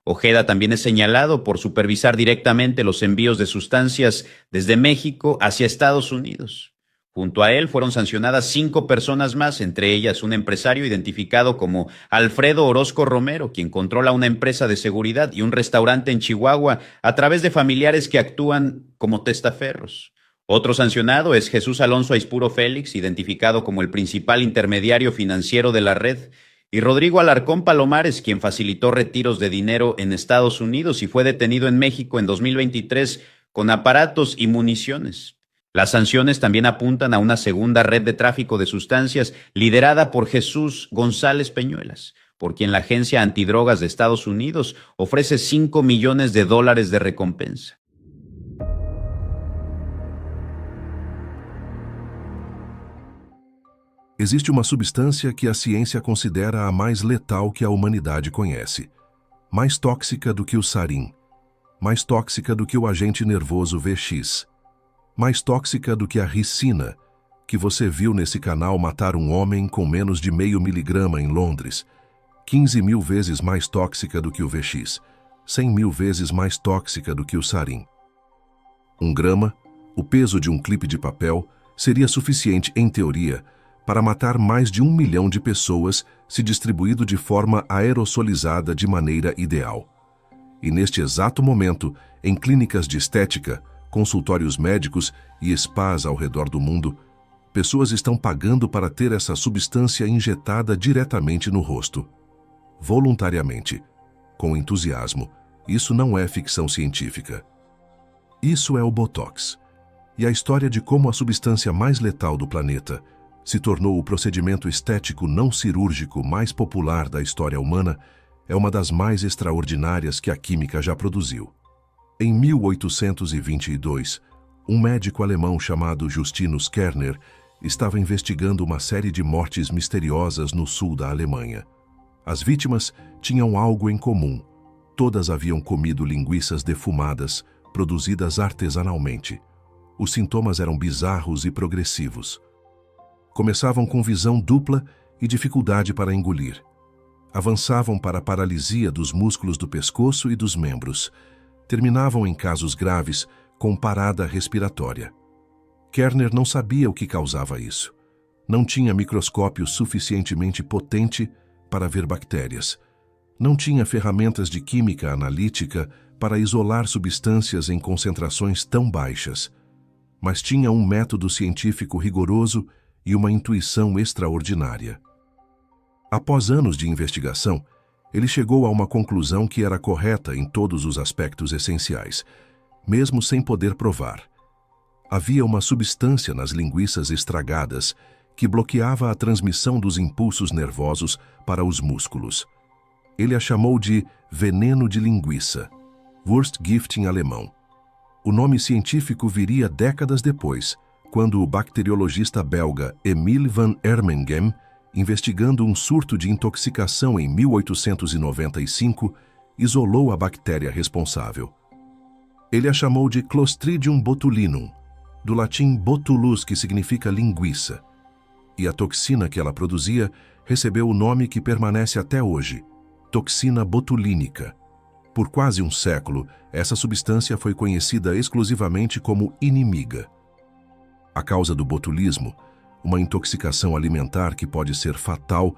G: Ojeda también es señalado por supervisar directamente los envíos de sustancias desde México hacia Estados Unidos. Junto a él fueron sancionadas 5 personas más, entre ellas un empresario identificado como Alfredo Orozco Romero, quien controla una empresa de seguridad y un restaurante en Chihuahua a través de familiares que actúan como testaferros. Otro sancionado es Jesús Alonso Aispuro Félix, identificado como el principal intermediario financiero de la red, y Rodrigo Alarcón Palomares, quien facilitó retiros de dinero en Estados Unidos y fue detenido en México en 2023 con aparatos y municiones. Las sanciones también apuntan a una segunda red de tráfico de sustancias liderada por Jesús González Peñuelas, por quien la Agencia Antidrogas de Estados Unidos ofrece $5 millones de recompensa.
E: Existe uma substância que a ciência considera a mais letal que a humanidade conhece. Mais tóxica do que o sarin. Mais tóxica do que o agente nervoso VX. Mais tóxica do que a ricina, que você viu nesse canal matar um homem com menos de 0,5 miligrama em Londres. 15.000 vezes mais tóxica do que o VX. 100.000 vezes mais tóxica do que o sarin. 1 grama, o peso de um clipe de papel, seria suficiente, em teoria, para matar mais de 1 milhão de pessoas se distribuído de forma aerosolizada de maneira ideal. E neste exato momento, em clínicas de estética, consultórios médicos e spas ao redor do mundo, pessoas estão pagando para ter essa substância injetada diretamente no rosto. Voluntariamente, com entusiasmo. Isso não é ficção científica. Isso é o Botox. E a história de como a substância mais letal do planeta se tornou o procedimento estético não cirúrgico mais popular da história humana é uma das mais extraordinárias que a química já produziu. Em 1822, um médico alemão chamado Justinus Kerner estava investigando uma série de mortes misteriosas no sul da Alemanha. As vítimas tinham algo em comum. Todas haviam comido linguiças defumadas, produzidas artesanalmente. Os sintomas eram bizarros e progressivos. Começavam com visão dupla e dificuldade para engolir. Avançavam para a paralisia dos músculos do pescoço e dos membros. Terminavam em casos graves com parada respiratória. Kerner não sabia o que causava isso. Não tinha microscópio suficientemente potente para ver bactérias. Não tinha ferramentas de química analítica para isolar substâncias em concentrações tão baixas. Mas tinha um método científico rigoroso e uma intuição extraordinária. Após anos de investigação, ele chegou a uma conclusão que era correta em todos os aspectos essenciais, mesmo sem poder provar. Havia uma substância nas linguiças estragadas que bloqueava a transmissão dos impulsos nervosos para os músculos. Ele a chamou de veneno de linguiça, Wurstgift em alemão. O nome científico viria décadas depois, quando o bacteriologista belga Emile van Ermengem, investigando um surto de intoxicação em 1895, isolou a bactéria responsável. Ele a chamou de Clostridium botulinum, do latim botulus, que significa linguiça, e a toxina que ela produzia recebeu o nome que permanece até hoje, toxina botulínica. Por quase um século, essa substância foi conhecida exclusivamente como inimiga. A causa do botulismo, uma intoxicação alimentar que pode ser fatal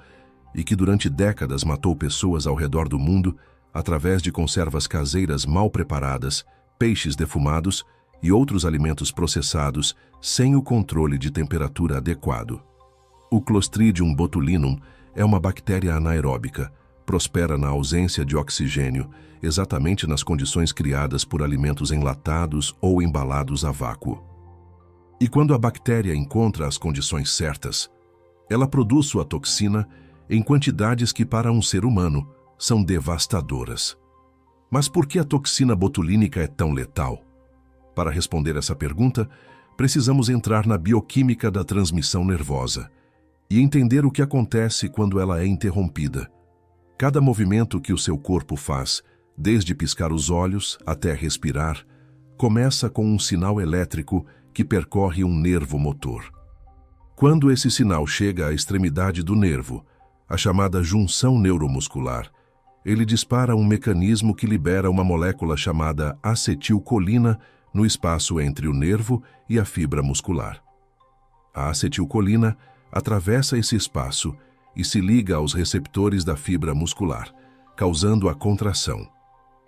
E: e que durante décadas matou pessoas ao redor do mundo através de conservas caseiras mal preparadas, peixes defumados e outros alimentos processados sem o controle de temperatura adequado. O Clostridium botulinum é uma bactéria anaeróbica, prospera na ausência de oxigênio, exatamente nas condições criadas por alimentos enlatados ou embalados a vácuo. E quando a bactéria encontra as condições certas, ela produz sua toxina em quantidades que para um ser humano são devastadoras. Mas por que a toxina botulínica é tão letal? Para responder essa pergunta, precisamos entrar na bioquímica da transmissão nervosa e entender o que acontece quando ela é interrompida. Cada movimento que o seu corpo faz, desde piscar os olhos até respirar, começa com um sinal elétrico que percorre um nervo motor. Quando esse sinal chega à extremidade do nervo, a chamada junção neuromuscular, ele dispara um mecanismo que libera uma molécula chamada acetilcolina no espaço entre o nervo e a fibra muscular. A acetilcolina atravessa esse espaço e se liga aos receptores da fibra muscular, causando a contração.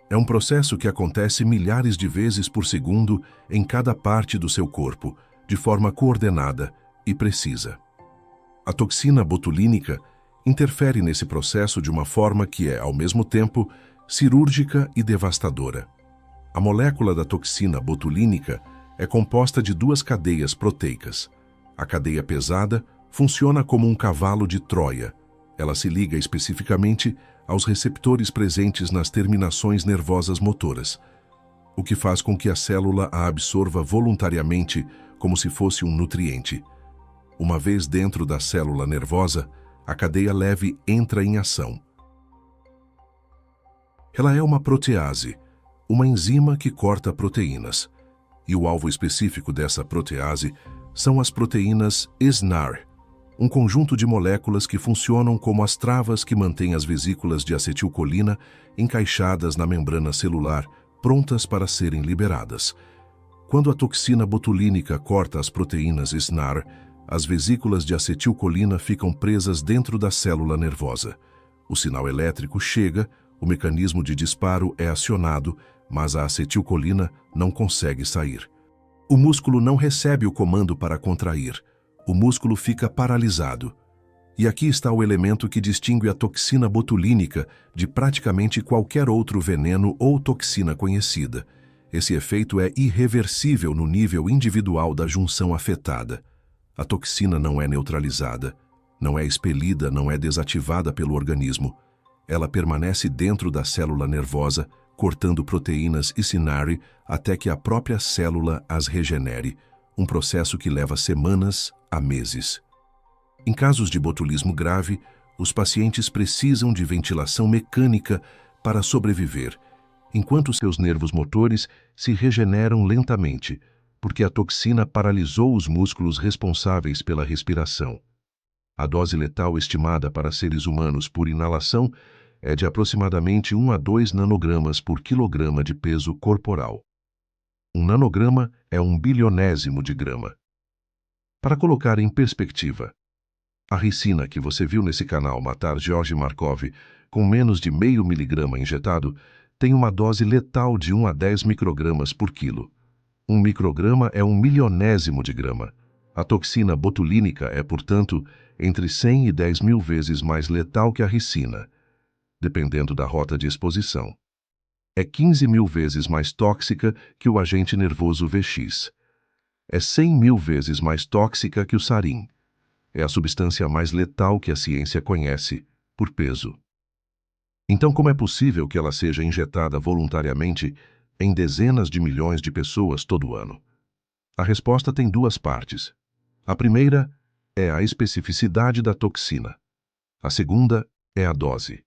E: É um processo que acontece milhares de vezes por segundo em cada parte do seu corpo, de forma coordenada e precisa. A toxina botulínica interfere nesse processo de uma forma que é, ao mesmo tempo, cirúrgica e devastadora. A molécula da toxina botulínica é composta de duas cadeias proteicas. A cadeia pesada funciona como um cavalo de Troia. Ela se liga especificamente aos receptores presentes nas terminações nervosas motoras, o que faz com que a célula a absorva voluntariamente como se fosse um nutriente. Uma vez dentro da célula nervosa, a cadeia leve entra em ação. Ela é uma protease, uma enzima que corta proteínas, e o alvo específico dessa protease são as proteínas SNAR, um conjunto de moléculas que funcionam como as travas que mantêm as vesículas de acetilcolina encaixadas na membrana celular, prontas para serem liberadas. Quando a toxina botulínica corta as proteínas SNAR, as vesículas de acetilcolina ficam presas dentro da célula nervosa. O sinal elétrico chega, o mecanismo de disparo é acionado, mas a acetilcolina não consegue sair. O músculo não recebe o comando para contrair. O músculo fica paralisado. E aqui está o elemento que distingue a toxina botulínica de praticamente qualquer outro veneno ou toxina conhecida. Esse efeito é irreversível no nível individual da junção afetada. A toxina não é neutralizada, não é expelida, não é desativada pelo organismo. Ela permanece dentro da célula nervosa, cortando proteínas e SNAR até que a própria célula as regenere, um processo que leva semanas a meses. Em casos de botulismo grave, os pacientes precisam de ventilação mecânica para sobreviver, enquanto seus nervos motores se regeneram lentamente, porque a toxina paralisou os músculos responsáveis pela respiração. A dose letal estimada para seres humanos por inalação é de aproximadamente 1 a 2 nanogramas por quilograma de peso corporal. Um nanograma é 1 bilionésimo de grama. Para colocar em perspectiva, a ricina que você viu nesse canal matar Georgi Markov com menos de 0,5 miligrama injetado tem uma dose letal de 1 a 10 microgramas por quilo. 1 micrograma é 1 milionésimo de grama. A toxina botulínica é, portanto, entre 100 e 10 mil vezes mais letal que a ricina, dependendo da rota de exposição. É 15 mil vezes mais tóxica que o agente nervoso VX. É 100 mil vezes mais tóxica que o sarin. É a substância mais letal que a ciência conhece, por peso. Então, como é possível que ela seja injetada voluntariamente em dezenas de milhões de pessoas todo ano? A resposta tem duas partes. A primeira é a especificidade da toxina. A segunda é a dose.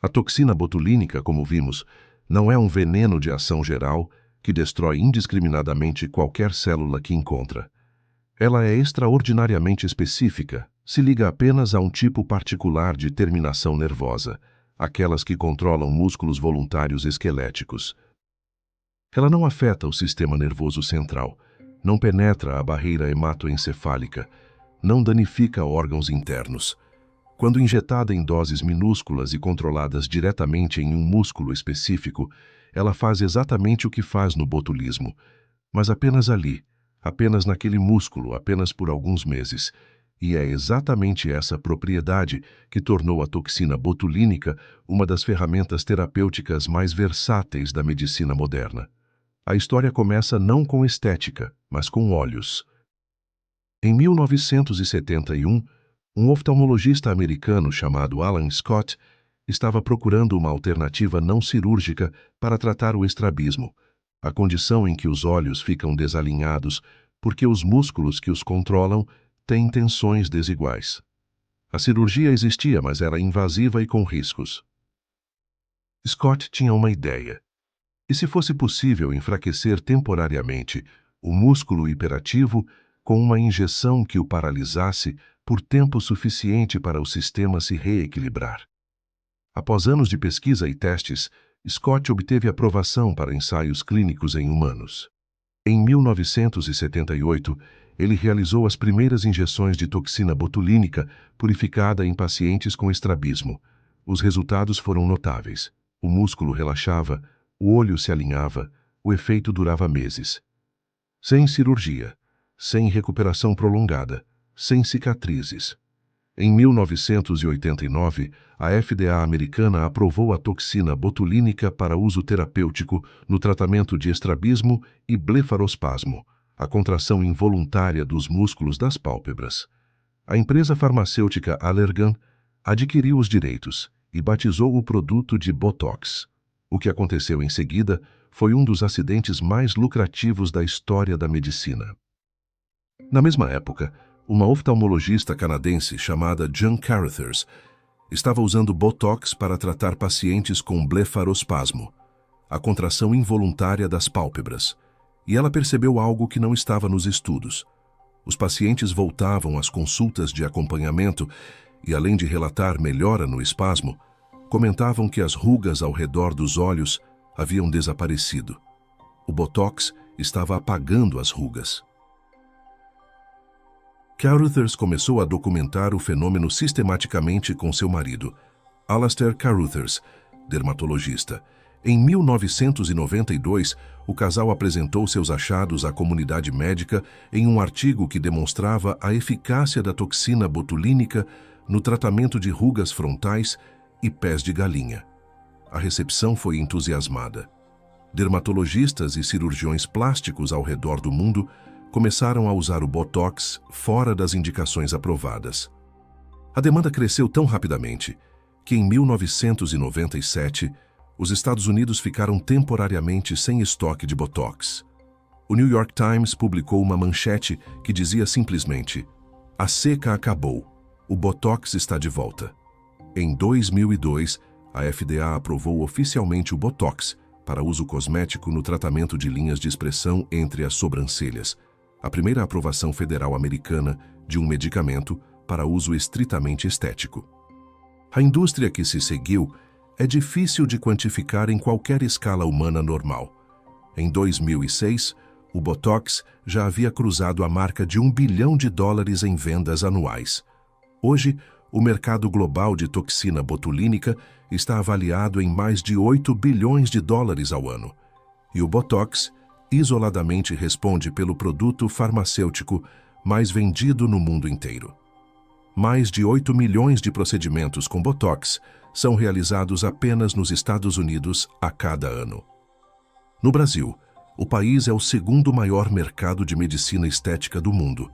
E: A toxina botulínica, como vimos, não é um veneno de ação geral que destrói indiscriminadamente qualquer célula que encontra. Ela é extraordinariamente específica, se liga apenas a um tipo particular de terminação nervosa, aquelas que controlam músculos voluntários esqueléticos. Ela não afeta o sistema nervoso central, não penetra a barreira hematoencefálica, não danifica órgãos internos. Quando injetada em doses minúsculas e controladas diretamente em um músculo específico, ela faz exatamente o que faz no botulismo, mas apenas ali, apenas naquele músculo, apenas por alguns meses. E é exatamente essa propriedade que tornou a toxina botulínica uma das ferramentas terapêuticas mais versáteis da medicina moderna. A história começa não com estética, mas com olhos. Em 1971, um oftalmologista americano chamado Alan Scott estava procurando uma alternativa não cirúrgica para tratar o estrabismo, a condição em que os olhos ficam desalinhados porque os músculos que os controlam têm tensões desiguais. A cirurgia existia, mas era invasiva e com riscos. Scott tinha uma ideia. E se fosse possível enfraquecer temporariamente o músculo hiperativo com uma injeção que o paralisasse por tempo suficiente para o sistema se reequilibrar? Após anos de pesquisa e testes, Scott obteve aprovação para ensaios clínicos em humanos. Em 1978, ele realizou as primeiras injeções de toxina botulínica purificada em pacientes com estrabismo. Os resultados foram notáveis. O músculo relaxava, o olho se alinhava, o efeito durava meses. Sem cirurgia, sem recuperação prolongada, sem cicatrizes. Em 1989, a FDA americana aprovou a toxina botulínica para uso terapêutico no tratamento de estrabismo e blefarospasmo, a contração involuntária dos músculos das pálpebras. A empresa farmacêutica Allergan adquiriu os direitos e batizou o produto de Botox. O que aconteceu em seguida foi um dos acidentes mais lucrativos da história da medicina. Na mesma época, uma oftalmologista canadense chamada Jan Carruthers estava usando Botox para tratar pacientes com blefarospasmo, a contração involuntária das pálpebras, e ela percebeu algo que não estava nos estudos. Os pacientes voltavam às consultas de acompanhamento e, além de relatar melhora no espasmo, comentavam que as rugas ao redor dos olhos haviam desaparecido. O Botox estava apagando as rugas. Carruthers começou a documentar o fenômeno sistematicamente com seu marido, Alastair Carruthers, dermatologista. Em 1992, o casal apresentou seus achados à comunidade médica em um artigo que demonstrava a eficácia da toxina botulínica no tratamento de rugas frontais e pés de galinha. A recepção foi entusiasmada. Dermatologistas e cirurgiões plásticos ao redor do mundo começaram a usar o Botox fora das indicações aprovadas. A demanda cresceu tão rapidamente que, em 1997, os Estados Unidos ficaram temporariamente sem estoque de Botox. O New York Times publicou uma manchete que dizia simplesmente: "A seca acabou, o Botox está de volta." Em 2002, a FDA aprovou oficialmente o Botox para uso cosmético no tratamento de linhas de expressão entre as sobrancelhas, a primeira aprovação federal americana de um medicamento para uso estritamente estético. A indústria que se seguiu é difícil de quantificar em qualquer escala humana normal. Em 2006, o Botox já havia cruzado a marca de $1 bilhão em vendas anuais. Hoje, o mercado global de toxina botulínica está avaliado em mais de $8 bilhões ao ano. E o Botox isoladamente responde pelo produto farmacêutico mais vendido no mundo inteiro. Mais de 8 milhões de procedimentos com Botox são realizados apenas nos Estados Unidos a cada ano. No Brasil, o país é o segundo maior mercado de medicina estética do mundo,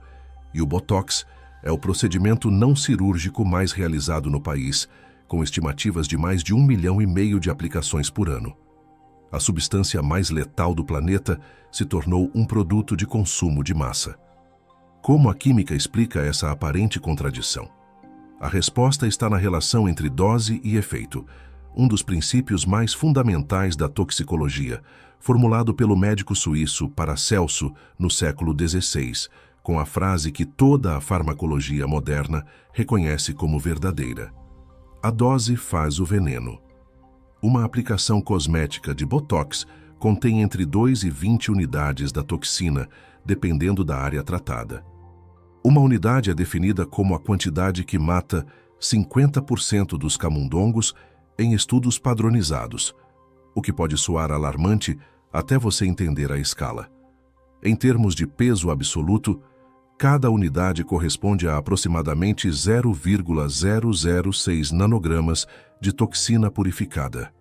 E: e o Botox é o procedimento não cirúrgico mais realizado no país, com estimativas de mais de 1,5 milhão de aplicações por ano. A substância mais letal do planeta se tornou um produto de consumo de massa. Como a química explica essa aparente contradição? A resposta está na relação entre dose e efeito, um dos princípios mais fundamentais da toxicologia, formulado pelo médico suíço Paracelso no século XVI, com a frase que toda a farmacologia moderna reconhece como verdadeira: "A dose faz o veneno." Uma aplicação cosmética de Botox contém entre 2 e 20 unidades da toxina, dependendo da área tratada. Uma unidade é definida como a quantidade que mata 50% dos camundongos em estudos padronizados, o que pode soar alarmante até você entender a escala. Em termos de peso absoluto, cada unidade corresponde a aproximadamente 0,006 nanogramas de toxina purificada.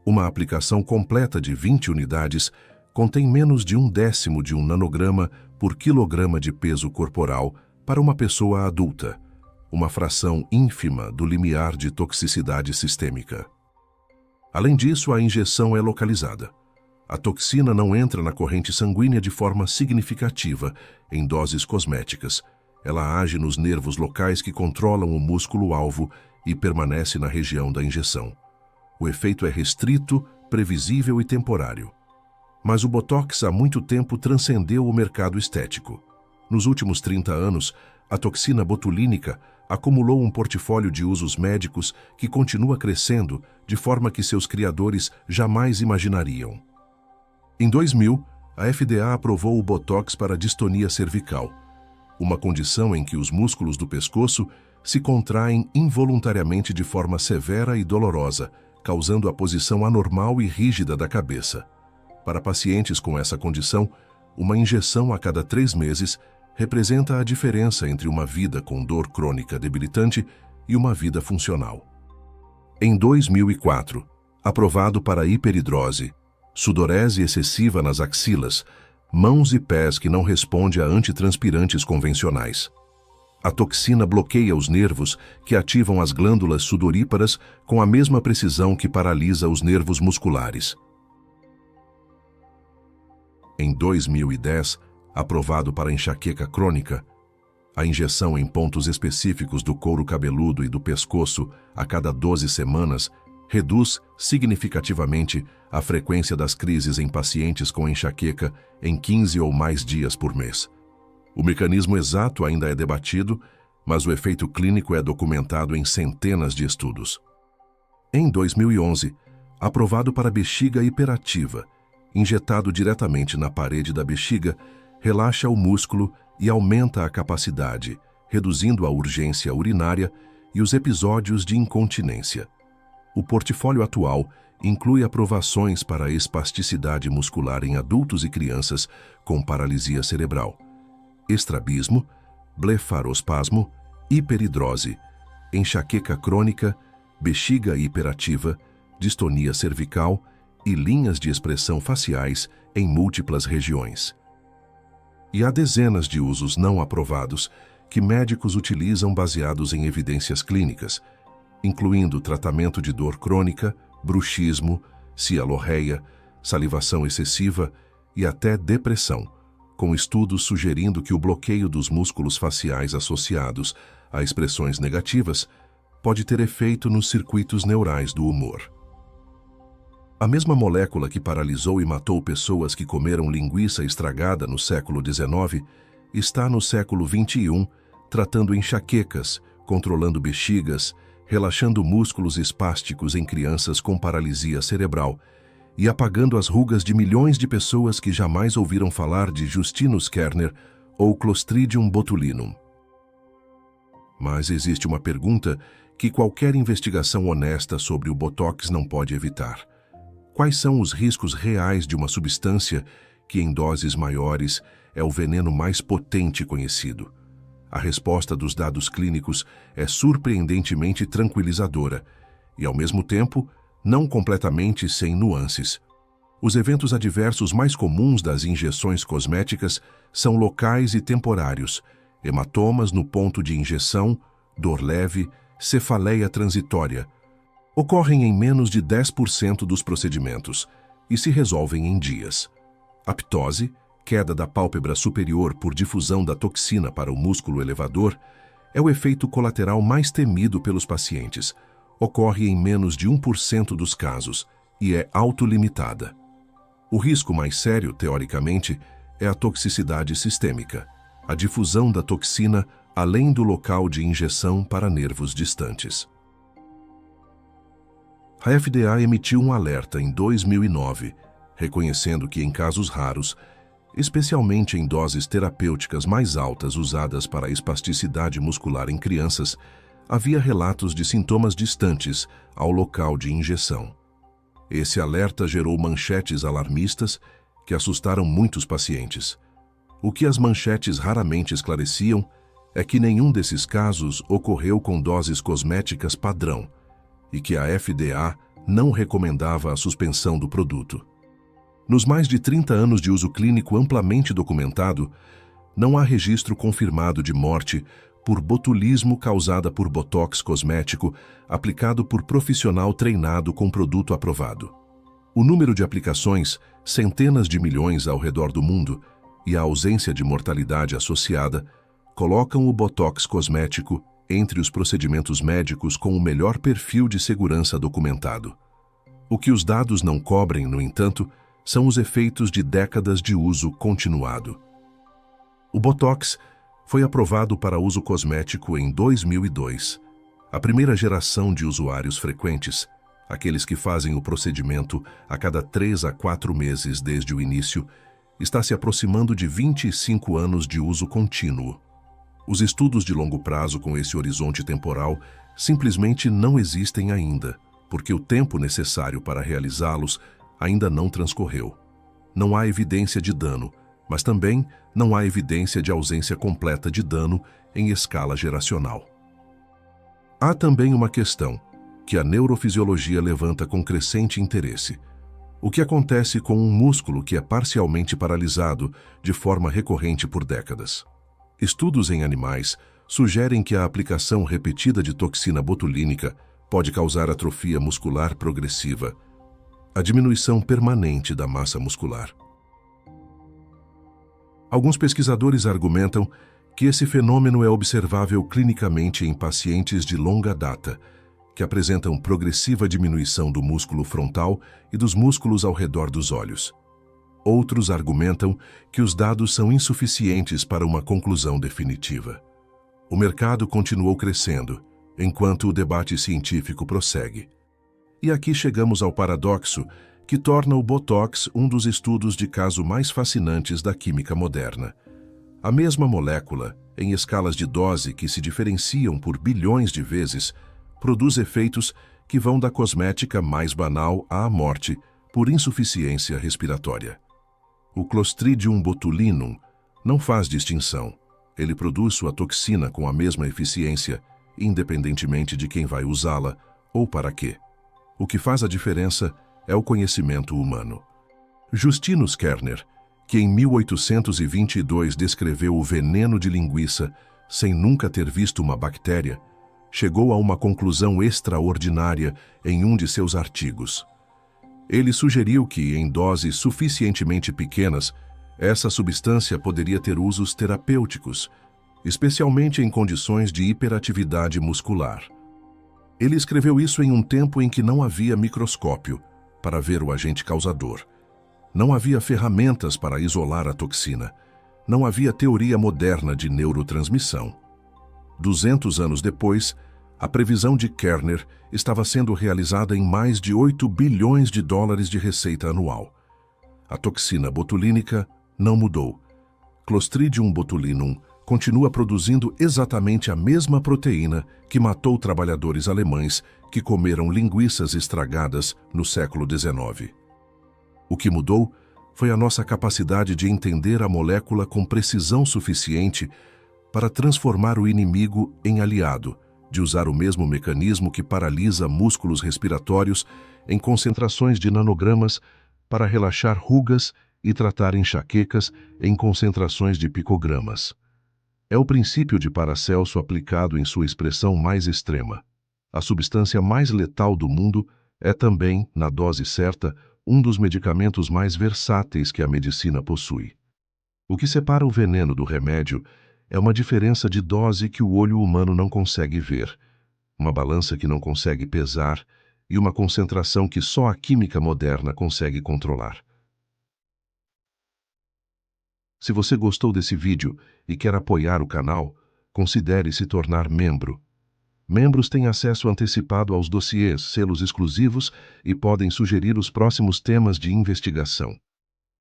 E: Uma aplicação completa de 20 unidades contém menos de 1/10 de um nanograma por quilograma de peso corporal para uma pessoa adulta, uma fração ínfima do limiar de toxicidade sistêmica. Além disso, a injeção é localizada. A toxina não entra na corrente sanguínea de forma significativa em doses cosméticas. Ela age nos nervos locais que controlam o músculo-alvo e permanece na região da injeção. O efeito é restrito, previsível e temporário. Mas o Botox há muito tempo transcendeu o mercado estético. Nos últimos 30 anos, a toxina botulínica acumulou um portfólio de usos médicos que continua crescendo de forma que seus criadores jamais imaginariam. Em 2000, a FDA aprovou o Botox para distonia cervical, uma condição em que os músculos do pescoço se contraem involuntariamente de forma severa e dolorosa, causando a posição anormal e rígida da cabeça. Para pacientes com essa condição, uma injeção a cada 3 meses representa a diferença entre uma vida com dor crônica debilitante e uma vida funcional. Em 2004, aprovado para hiperidrose, sudorese excessiva nas axilas, mãos e pés que não respondem a antitranspirantes convencionais. A toxina bloqueia os nervos que ativam as glândulas sudoríparas com a mesma precisão que paralisa os nervos musculares. Em 2010, aprovado para enxaqueca crônica, a injeção em pontos específicos do couro cabeludo e do pescoço a cada 12 semanas reduz significativamente a frequência das crises em pacientes com enxaqueca em 15 ou mais dias por mês. O mecanismo exato ainda é debatido, mas o efeito clínico é documentado em centenas de estudos. Em 2011, aprovado para bexiga hiperativa, injetado diretamente na parede da bexiga, relaxa o músculo e aumenta a capacidade, reduzindo a urgência urinária e os episódios de incontinência. O portfólio atual inclui aprovações para a espasticidade muscular em adultos e crianças com paralisia cerebral, estrabismo, blefarospasmo, hiperidrose, enxaqueca crônica, bexiga hiperativa, distonia cervical e linhas de expressão faciais em múltiplas regiões. E há dezenas de usos não aprovados que médicos utilizam baseados em evidências clínicas, incluindo tratamento de dor crônica, bruxismo, cialorreia, salivação excessiva e até depressão, com estudos sugerindo que o bloqueio dos músculos faciais associados a expressões negativas pode ter efeito nos circuitos neurais do humor. A mesma molécula que paralisou e matou pessoas que comeram linguiça estragada no século XIX está no século XXI tratando enxaquecas, controlando bexigas, relaxando músculos espásticos em crianças com paralisia cerebral e apagando as rugas de milhões de pessoas que jamais ouviram falar de Justinus Kerner ou Clostridium botulinum. Mas existe uma pergunta que qualquer investigação honesta sobre o Botox não pode evitar. Quais são os riscos reais de uma substância que, em doses maiores, é o veneno mais potente conhecido? A resposta dos dados clínicos é surpreendentemente tranquilizadora e, ao mesmo tempo, não completamente sem nuances. Os eventos adversos mais comuns das injeções cosméticas são locais e temporários, hematomas no ponto de injeção, dor leve, cefaleia transitória. Ocorrem em menos de 10% dos procedimentos e se resolvem em dias. A ptose, queda da pálpebra superior por difusão da toxina para o músculo elevador, é o efeito colateral mais temido pelos pacientes. Ocorre em menos de 1% dos casos e é autolimitada. O risco mais sério, teoricamente, é a toxicidade sistêmica, a difusão da toxina além do local de injeção para nervos distantes. A FDA emitiu um alerta em 2009, reconhecendo que em casos raros, especialmente em doses terapêuticas mais altas usadas para a espasticidade muscular em crianças, havia relatos de sintomas distantes ao local de injeção. Esse alerta gerou manchetes alarmistas que assustaram muitos pacientes. O que as manchetes raramente esclareciam é que nenhum desses casos ocorreu com doses cosméticas padrão e que a FDA não recomendava a suspensão do produto. Nos mais de 30 anos de uso clínico amplamente documentado, não há registro confirmado de morte por botulismo causada por botox cosmético aplicado por profissional treinado com produto aprovado. O número de aplicações, centenas de milhões ao redor do mundo, e a ausência de mortalidade associada, colocam o botox cosmético entre os procedimentos médicos com o melhor perfil de segurança documentado. O que os dados não cobrem, no entanto, são os efeitos de décadas de uso continuado. O Botox foi aprovado para uso cosmético em 2002. A primeira geração de usuários frequentes, aqueles que fazem o procedimento a cada 3 a 4 meses desde o início, está se aproximando de 25 anos de uso contínuo. Os estudos de longo prazo com esse horizonte temporal simplesmente não existem ainda, porque o tempo necessário para realizá-los ainda não transcorreu. Não há evidência de dano, mas também não há evidência de ausência completa de dano em escala geracional. Há também uma questão que a neurofisiologia levanta com crescente interesse. O que acontece com um músculo que é parcialmente paralisado de forma recorrente por décadas? Estudos em animais sugerem que a aplicação repetida de toxina botulínica pode causar atrofia muscular progressiva, a diminuição permanente da massa muscular. Alguns pesquisadores argumentam que esse fenômeno é observável clinicamente em pacientes de longa data, que apresentam progressiva diminuição do músculo frontal e dos músculos ao redor dos olhos. Outros argumentam que os dados são insuficientes para uma conclusão definitiva. O mercado continuou crescendo, enquanto o debate científico prossegue. E aqui chegamos ao paradoxo que torna o Botox um dos estudos de caso mais fascinantes da química moderna. A mesma molécula, em escalas de dose que se diferenciam por bilhões de vezes, produz efeitos que vão da cosmética mais banal à morte por insuficiência respiratória. O Clostridium botulinum não faz distinção. Ele produz sua toxina com a mesma eficiência, independentemente de quem vai usá-la ou para quê. O que faz a diferença é o conhecimento humano. Justinus Kerner, que em 1822 descreveu o veneno de linguiça sem nunca ter visto uma bactéria, chegou a uma conclusão extraordinária em um de seus artigos. Ele sugeriu que, em doses suficientemente pequenas, essa substância poderia ter usos terapêuticos, especialmente em condições de hiperatividade muscular. Ele escreveu isso em um tempo em que não havia microscópio para ver o agente causador. Não havia ferramentas para isolar a toxina. Não havia teoria moderna de neurotransmissão. 200 anos depois, a previsão de Kerner estava sendo realizada em mais de 8 bilhões de dólares de receita anual. A toxina botulínica não mudou. Clostridium botulinum continua produzindo exatamente a mesma proteína que matou trabalhadores alemães que comeram linguiças estragadas no século XIX. O que mudou foi a nossa capacidade de entender a molécula com precisão suficiente para transformar o inimigo em aliado, de usar o mesmo mecanismo que paralisa músculos respiratórios em concentrações de nanogramas para relaxar rugas e tratar enxaquecas em concentrações de picogramas. É o princípio de Paracelso aplicado em sua expressão mais extrema. A substância mais letal do mundo é também, na dose certa, um dos medicamentos mais versáteis que a medicina possui. O que separa o veneno do remédio é uma diferença de dose que o olho humano não consegue ver, uma balança que não consegue pesar e uma concentração que só a química moderna consegue controlar. Se você gostou desse vídeo e quer apoiar o canal, considere se tornar membro. Membros têm acesso antecipado aos dossiês, selos exclusivos e podem sugerir os próximos temas de investigação.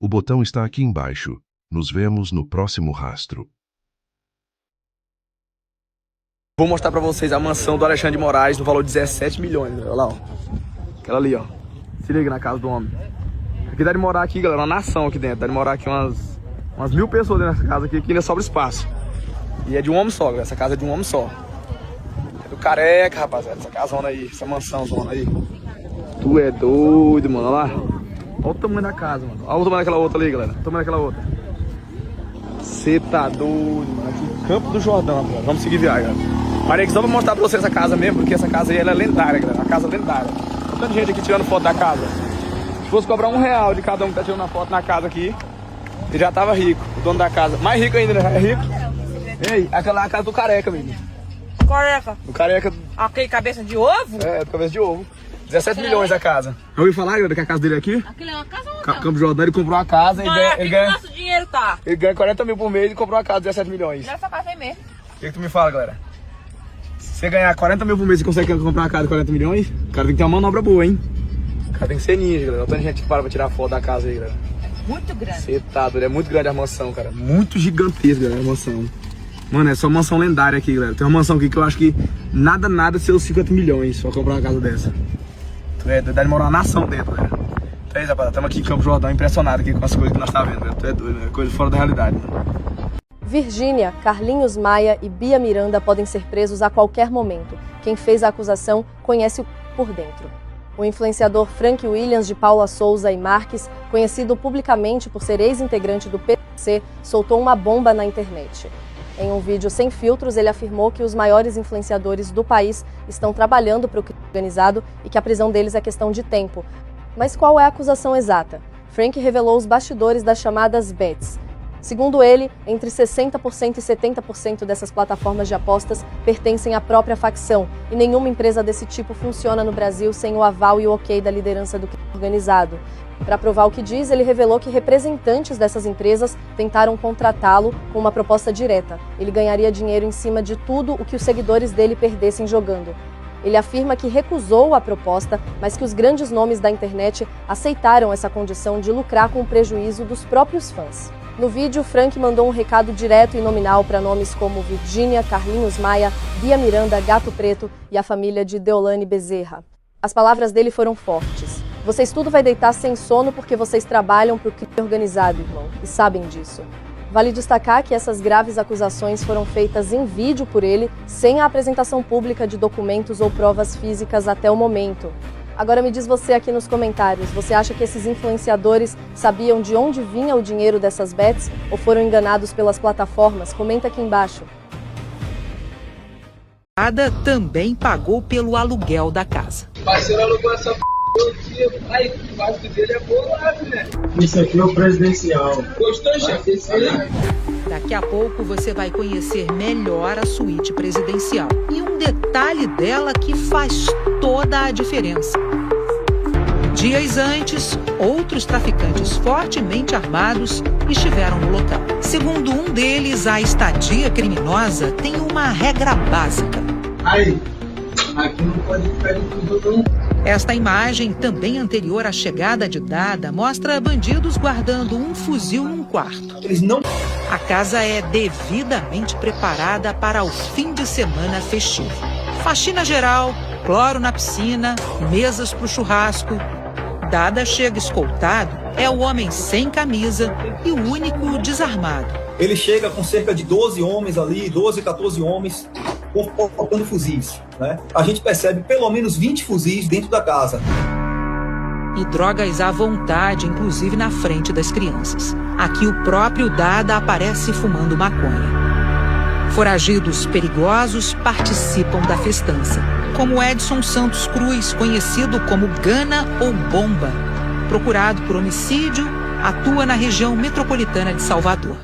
E: O botão está aqui embaixo. Nos vemos no próximo rastro.
O: Vou mostrar pra vocês a mansão do Alexandre de Moraes no valor de 17 milhões, galera. Olha lá, ó. Aquela ali, ó. Se liga na casa do homem. Aqui dá de morar aqui, galera, uma nação aqui dentro. Dá de morar aqui umas 1000 pessoas dentro dessa casa aqui, que ainda sobra espaço. E é de um homem só, galera. Essa casa é de um homem só. É do Careca, rapaziada. Essa casona aí, essa mansãozona aí. Tu é doido, mano. Olha lá. Olha o tamanho da casa, mano. Olha o tamanho daquela outra ali, galera. Olha o tamanho daquela outra. Você tá doido, mano. Aqui, Campo do Jordão, galera. Vamos seguir viagem, galera. Parei aqui só pra mostrar pra vocês essa casa mesmo, porque essa casa aí ela é lendária, galera. Uma casa lendária. Tem tanta gente aqui tirando foto da casa. Se fosse cobrar R$1 de cada um que tá tirando uma foto na casa aqui, ele já tava rico. O dono da casa. Mais rico ainda, né? É rico. Ei, aquela é a casa do Careca, menino.
P: Careca.
O: O Careca.
P: Ok, cabeça de ovo?
O: É, cabeça de ovo. 17 milhões a casa. Eu ouvi falar, galera, que a casa dele é aqui?
P: Aquilo é uma casa ou não?
O: Campo do Jordão, ele comprou uma casa e ele ganha.
P: Nosso dinheiro tá.
O: Ele ganha 40 mil por mês e comprou uma casa de 17 milhões.
P: Nessa casa aí mesmo.
O: O que tu me fala, galera? Se você ganhar 40 mil por mês e consegue comprar uma casa de 40 milhões, o cara tem que ter uma manobra boa, hein? O cara tem que ser ninja, galera. Olha tanta gente que para pra tirar foto da casa aí, galera.
P: Muito grande.
O: Você tá doido, é muito grande a mansão, cara. Muito gigantesca, galera, a mansão. Mano, é só mansão lendária aqui, galera. Tem uma mansão aqui que eu acho que nada seus 50 milhões pra comprar uma casa dessa. Tu é doido, deve morar uma nação dentro, galera. Tu é, rapaz, estamos aqui em Campo Jordão impressionado aqui com as coisas que nós estamos vendo, galera. Tu é doido, é coisa fora da realidade, mano.
Q: Virgínia, Carlinhos Maia e Bia Miranda podem ser presos a qualquer momento. Quem fez a acusação conhece o por dentro. O influenciador Frank Williams de Paula Souza e Marques, conhecido publicamente por ser ex-integrante do PCC, soltou uma bomba na internet. Em um vídeo sem filtros, ele afirmou que os maiores influenciadores do país estão trabalhando para o crime organizado e que a prisão deles é questão de tempo. Mas qual é a acusação exata? Frank revelou os bastidores das chamadas bets. Segundo ele, entre 60% e 70% dessas plataformas de apostas pertencem à própria facção e nenhuma empresa desse tipo funciona no Brasil sem o aval e o ok da liderança do crime organizado. Para provar o que diz, ele revelou que representantes dessas empresas tentaram contratá-lo com uma proposta direta. Ele ganharia dinheiro em cima de tudo o que os seguidores dele perdessem jogando. Ele afirma que recusou a proposta, mas que os grandes nomes da internet aceitaram essa condição de lucrar com o prejuízo dos próprios fãs. No vídeo, Frank mandou um recado direto e nominal para nomes como Virgínia, Carlinhos Maia, Bia Miranda, Gato Preto e a família de Deolane Bezerra. As palavras dele foram fortes. Vocês tudo vai deitar sem sono porque vocês trabalham para o crime organizado, irmão, e sabem disso. Vale destacar que essas graves acusações foram feitas em vídeo por ele, sem a apresentação pública de documentos ou provas físicas até o momento. Agora me diz você aqui nos comentários, você acha que esses influenciadores sabiam de onde vinha o dinheiro dessas bets ou foram enganados pelas plataformas? Comenta aqui embaixo.
R: Ada também pagou pelo aluguel da casa.
M: Parceiro alugou essa p*** todo dia. Aí, o básico dele é bolado, né? Isso aqui é o presidencial. Gostou, chefe? Esse aí?
R: Daqui a pouco você vai conhecer melhor a suíte presidencial. E um detalhe dela que faz toda a diferença. Dias antes, outros traficantes fortemente armados estiveram no local. Segundo um deles, a estadia criminosa tem uma regra básica.
M: Aí, aqui não pode ficar de tudo, não.
R: Esta imagem, também anterior à chegada de Dada, mostra bandidos guardando um fuzil num quarto.
M: Eles não...
R: A casa é devidamente preparada para o fim de semana festivo. Faxina geral, cloro na piscina, mesas para o churrasco. Dada chega escoltado, é o homem sem camisa e o único desarmado.
S: Ele chega com cerca de 12 homens ali, 12, 14 homens, portando fuzis, né? A gente percebe pelo menos 20 fuzis dentro da casa.
R: E drogas à vontade, inclusive na frente das crianças. Aqui o próprio Dada aparece fumando maconha. Foragidos perigosos participam da festança, como Edson Santos Cruz, conhecido como Gana ou Bomba. Procurado por homicídio, atua na região metropolitana de Salvador.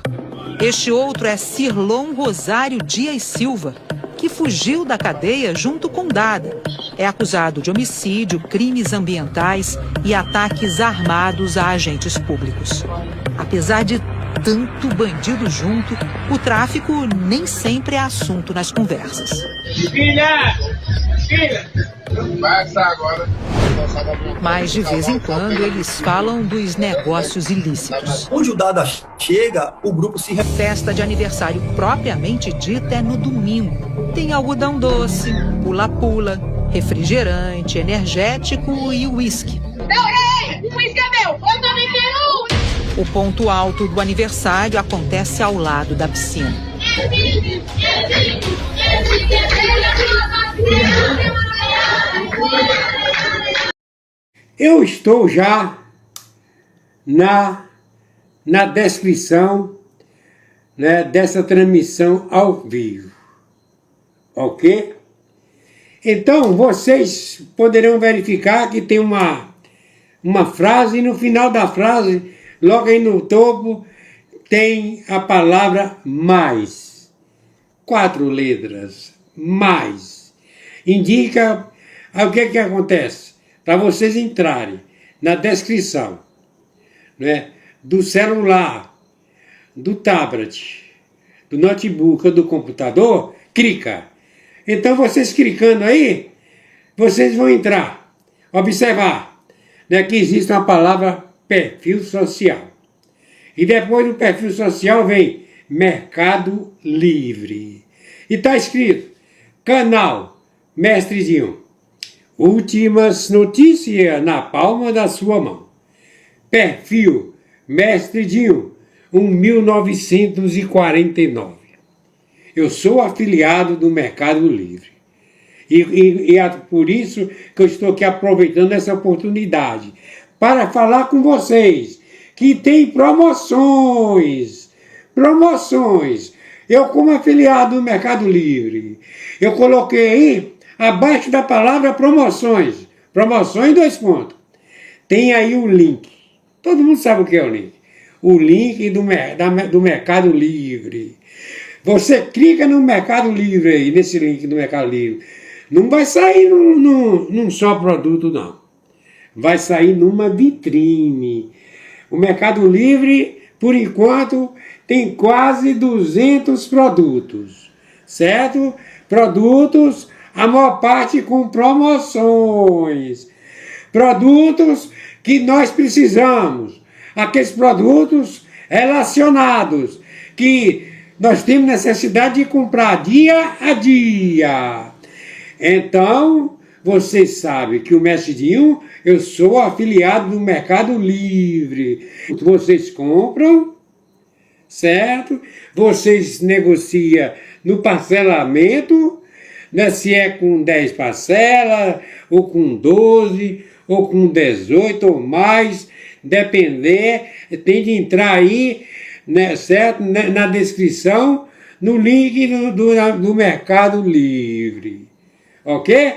R: Este outro é Cirlon Rosário Dias Silva, que fugiu da cadeia junto com Dada. É acusado de homicídio, crimes ambientais e ataques armados a agentes públicos. Apesar de tanto bandido junto, o tráfico nem sempre é assunto nas conversas.
M: Filha! Vai passar agora.
R: Mas de vez em quando eles falam dos negócios ilícitos.
S: Onde o Dada chega, o grupo se...
R: Festa de aniversário propriamente dita é no domingo. Tem algodão doce, pula-pula, refrigerante, energético e uísque.
M: Ei, o uísque é meu! Eu também quero!
R: O ponto alto do aniversário acontece ao lado da piscina.
A: Eu estou já na descrição, né, dessa transmissão ao vivo, ok? Então vocês poderão verificar que tem uma frase e no final da frase, logo aí no topo, tem a palavra mais. 4 letras, mais. Indica o que acontece. Para vocês entrarem na descrição, né, do celular, do tablet, do notebook ou do computador, clica. Então vocês clicando aí, vocês vão entrar, observar, né, que existe uma palavra perfil social. E depois do perfil social vem Mercado Livre. E está escrito, canal Mestre Dinho. Últimas notícias na palma da sua mão. Perfil Mestre Dinho, 1949. Eu sou afiliado do Mercado Livre. E é por isso que eu estou aqui aproveitando essa oportunidade para falar com vocês que tem promoções. Promoções. Eu, como afiliado do Mercado Livre, eu coloquei aí, abaixo da palavra promoções. Promoções 2 pontos. Tem aí o link. Todo mundo sabe o que é o link. O link do Mercado Livre. Você clica no Mercado Livre aí, nesse link do Mercado Livre. Não vai sair num só produto, não. Vai sair numa vitrine. O Mercado Livre, por enquanto, tem quase 200 produtos, certo? Produtos, a maior parte com promoções. Produtos que nós precisamos. Aqueles produtos relacionados, que nós temos necessidade de comprar dia a dia. Então, vocês sabem que o Mestre Dinho, eu sou afiliado do Mercado Livre. Vocês compram, certo? Vocês negociam no parcelamento, né? Se é com 10 parcelas, ou com 12, ou com 18 ou mais, depender, tem de entrar aí, né, certo? Na descrição, no link do Mercado Livre. Ok?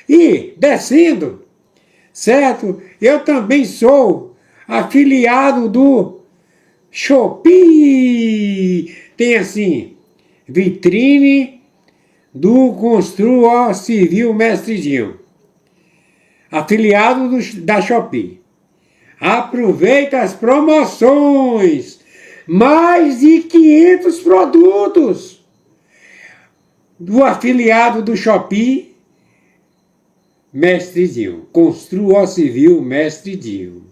A: E, descendo, certo? Eu também sou afiliado do Shopee. Tem assim, vitrine do Construa Civil Mestre Dinho. Afiliado da Shopee. Aproveita as promoções. Mais de 500 produtos do afiliado do Shopee Mestre Dinho. Construa Civil Mestre Dinho.